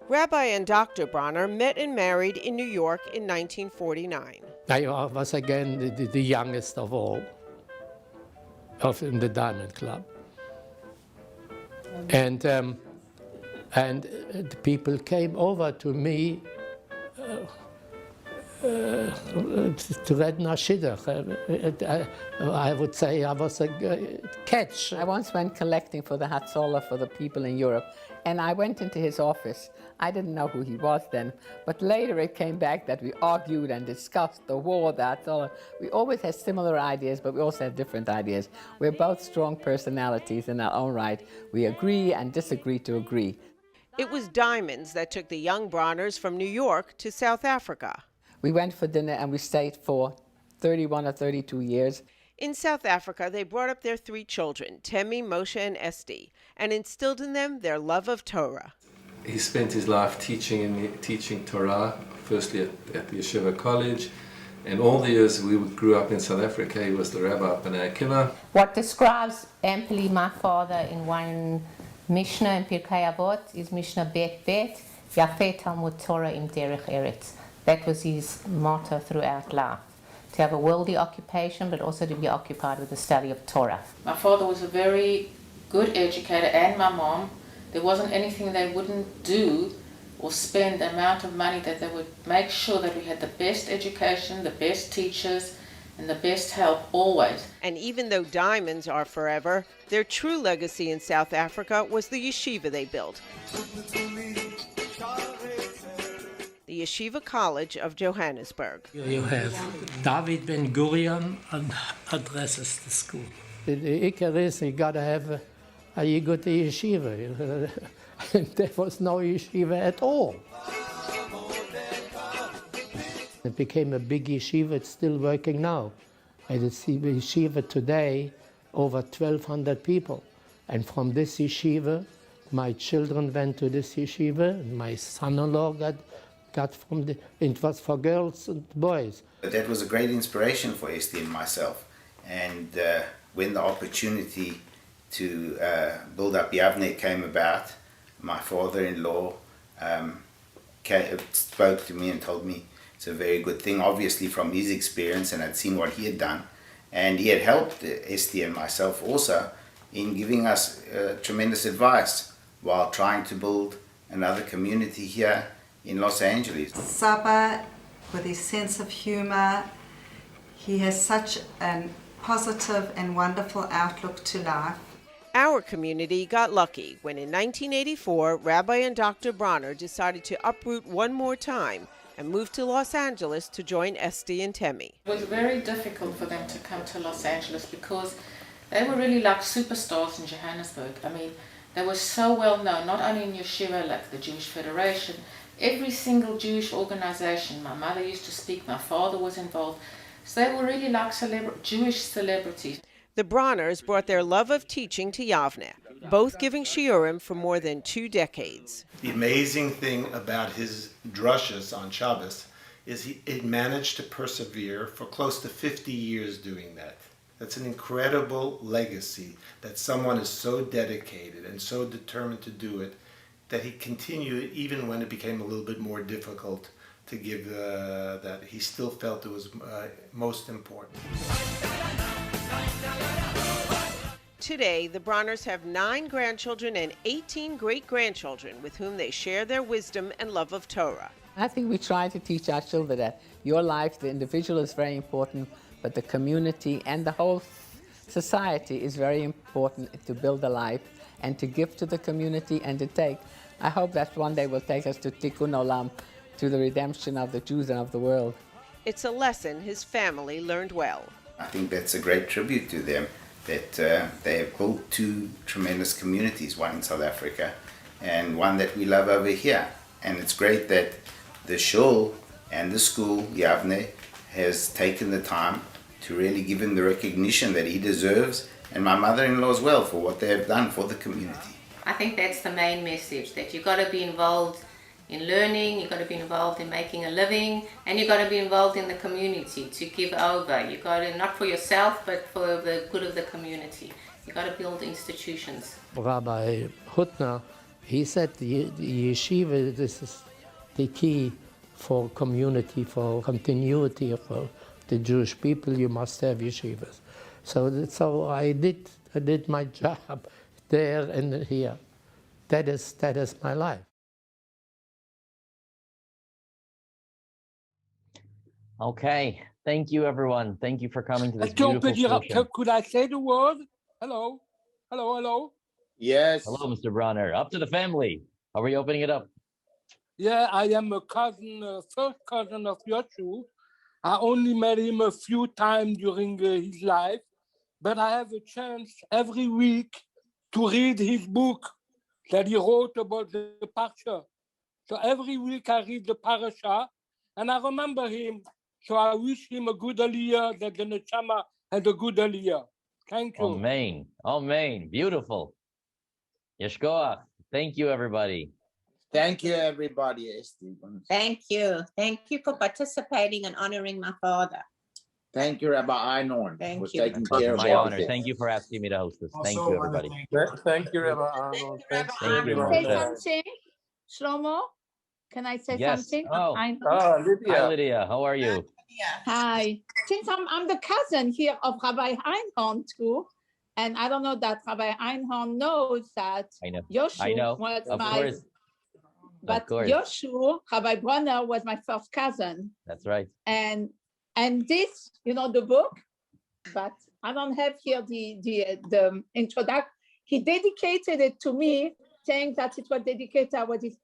Rabbi and Dr. Bronner met and married in New York in 1949. I was again the youngest of all in the Diamond Club. And the people came over to me to read Nashidach. I would say I was a catch. I once went collecting for the Hatzolah for the people in Europe, and I went into his office. I didn't know who he was then, but later it came back that we argued and discussed the war, the Hatzolah. We always had similar ideas, but we also had different ideas. We're both strong personalities in our own right. We agree and disagree to agree. It was diamonds that took the young Bronners from New York to South Africa. We went for dinner and we stayed for 31 or 32 years. In South Africa, they brought up their 3 children, Temi, Moshe, and Esti, and instilled in them their love of Torah. He spent his life teaching Torah, firstly at the Yeshiva College, and all the years we grew up in South Africa, he was the rabbi of Bnei Akiva. What describes amply my father in one Mishnah in Pirkei Avot is Mishnah Bet Bet, Yafeh Talmud Torah im Derech Eretz. That was his motto throughout life, to have a worldly occupation, but also to be occupied with the study of Torah. My father was a very good educator, and my mom. There wasn't anything they wouldn't do or spend the amount of money that they would make sure that we had the best education, the best teachers, and the best help always. And even though diamonds are forever, their true legacy in South Africa was the yeshiva they built. The Yeshiva College of Johannesburg. You have David Ben Gurion addresses the school. The ikar is you got to have a good yeshiva. There was no yeshiva at all. It became a big yeshiva. It's still working now. At the yeshiva today, over 1,200 people. And from this yeshiva, my children went to this yeshiva. And my son-in-law got from the. It was for girls and boys. That was a great inspiration for Esti and myself. And when the opportunity to build up Yavne came about, my father-in-law spoke to me and told me it's a very good thing, obviously from his experience, and I'd seen what he had done. And he had helped Esti and myself also in giving us tremendous advice while trying to build another community here in Los Angeles. Saba, with his sense of humor, he has such a positive and wonderful outlook to life. Our community got lucky when in 1984, Rabbi and Dr. Bronner decided to uproot one more time and move to Los Angeles to join Esti and Temi. It was very difficult for them to come to Los Angeles because they were really like superstars in Johannesburg. I mean, they were so well known, not only in Yeshiva, like the Jewish Federation, every single Jewish organization. My mother used to speak, my father was involved. So they were really like Jewish celebrities. The Bronners brought their love of teaching to Yavne, both giving shiurim for more than 2 decades. The amazing thing about his drushas on Shabbos is he managed to persevere for close to 50 years doing that. That's an incredible legacy, that someone is so dedicated and so determined to do it, that he continued even when it became a little bit more difficult to give that. He still felt it was most important. Today, the Bronners have 9 grandchildren and 18 great-grandchildren with whom they share their wisdom and love of Torah. I think we try to teach our children that your life, the individual, is very important, but the community and the whole society is very important to build a life and to give to the community and to take. I hope that one day will take us to Tikkun Olam, to the redemption of the Jews and of the world. It's a lesson his family learned well. I think that's a great tribute to them, that they have built 2 tremendous communities, one in South Africa and one that we love over here. And it's great that the shul and the school, Yavne, has taken the time to really give him the recognition that he deserves, and my mother-in-law as well, for what they have done for the community. I think that's the main message, that you've got to be involved in learning, you've got to be involved in making a living, and you've got to be involved in the community to give over. You've got to, not for yourself, but for the good of the community. You've got to build institutions. Rabbi Hutner, he said the yeshiva, this is the key for community, for continuity for the Jewish people. You must have yeshivas. So I did my job there and here. That is my life. Okay, thank you, everyone. Thank you for coming to this beautiful Shloshim. Could I say the word? Hello? Hello, hello? Yes. Hello, Mr. Bronner. Up to the family. Are we opening it up? Yeah, I am a cousin, first cousin of Yoshu. I only met him a few times during his life, but I have a chance every week to read his book that he wrote about the Parsha. So every week I read the Parasha, and I remember him. So I wish him a good Aliyah, that the Neshama had a good Aliyah. Thank you. Amen. Amen. Beautiful. Yeshkoach. Thank you, everybody. Thank you, everybody. Thank you. Thank you for participating and honoring my father. Thank you, Rabbi Einhorn, Thank for you. taking care of My all honor. this. Thank you for asking me to host this. Thank you, everybody. Thank you, Rabbi Arnold. Thank you, Say Moshe. something, Shlomo? Can I say Yes. something? Oh. Lydia. Hi, Lydia. How are you? Hi. Since I'm the cousin here of Rabbi Einhorn too, and I don't know that Rabbi Einhorn knows that I know. Yoshu I know. was Of my, course. but Of course. Yoshu, Rabbi Bronner was my first cousin. That's right. And this, the book, but I don't have here the introduction. He dedicated it to me, saying that it was dedicated. I was his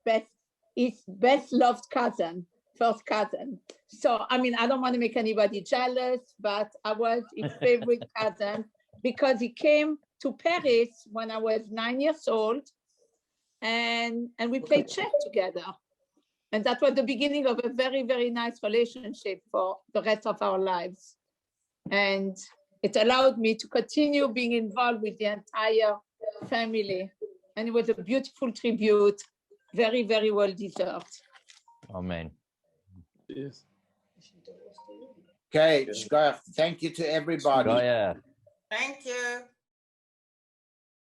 best loved cousin, first cousin. So I don't want to make anybody jealous, but I was his favorite cousin because he came to Paris when I was 9 years old, and we played chess together. And that was the beginning of a very, very nice relationship for the rest of our lives. And it allowed me to continue being involved with the entire family. And it was a beautiful tribute, very, very well deserved. Amen. Yes. Okay, Shkoach, thank you to everybody. Oh, yeah. Thank you.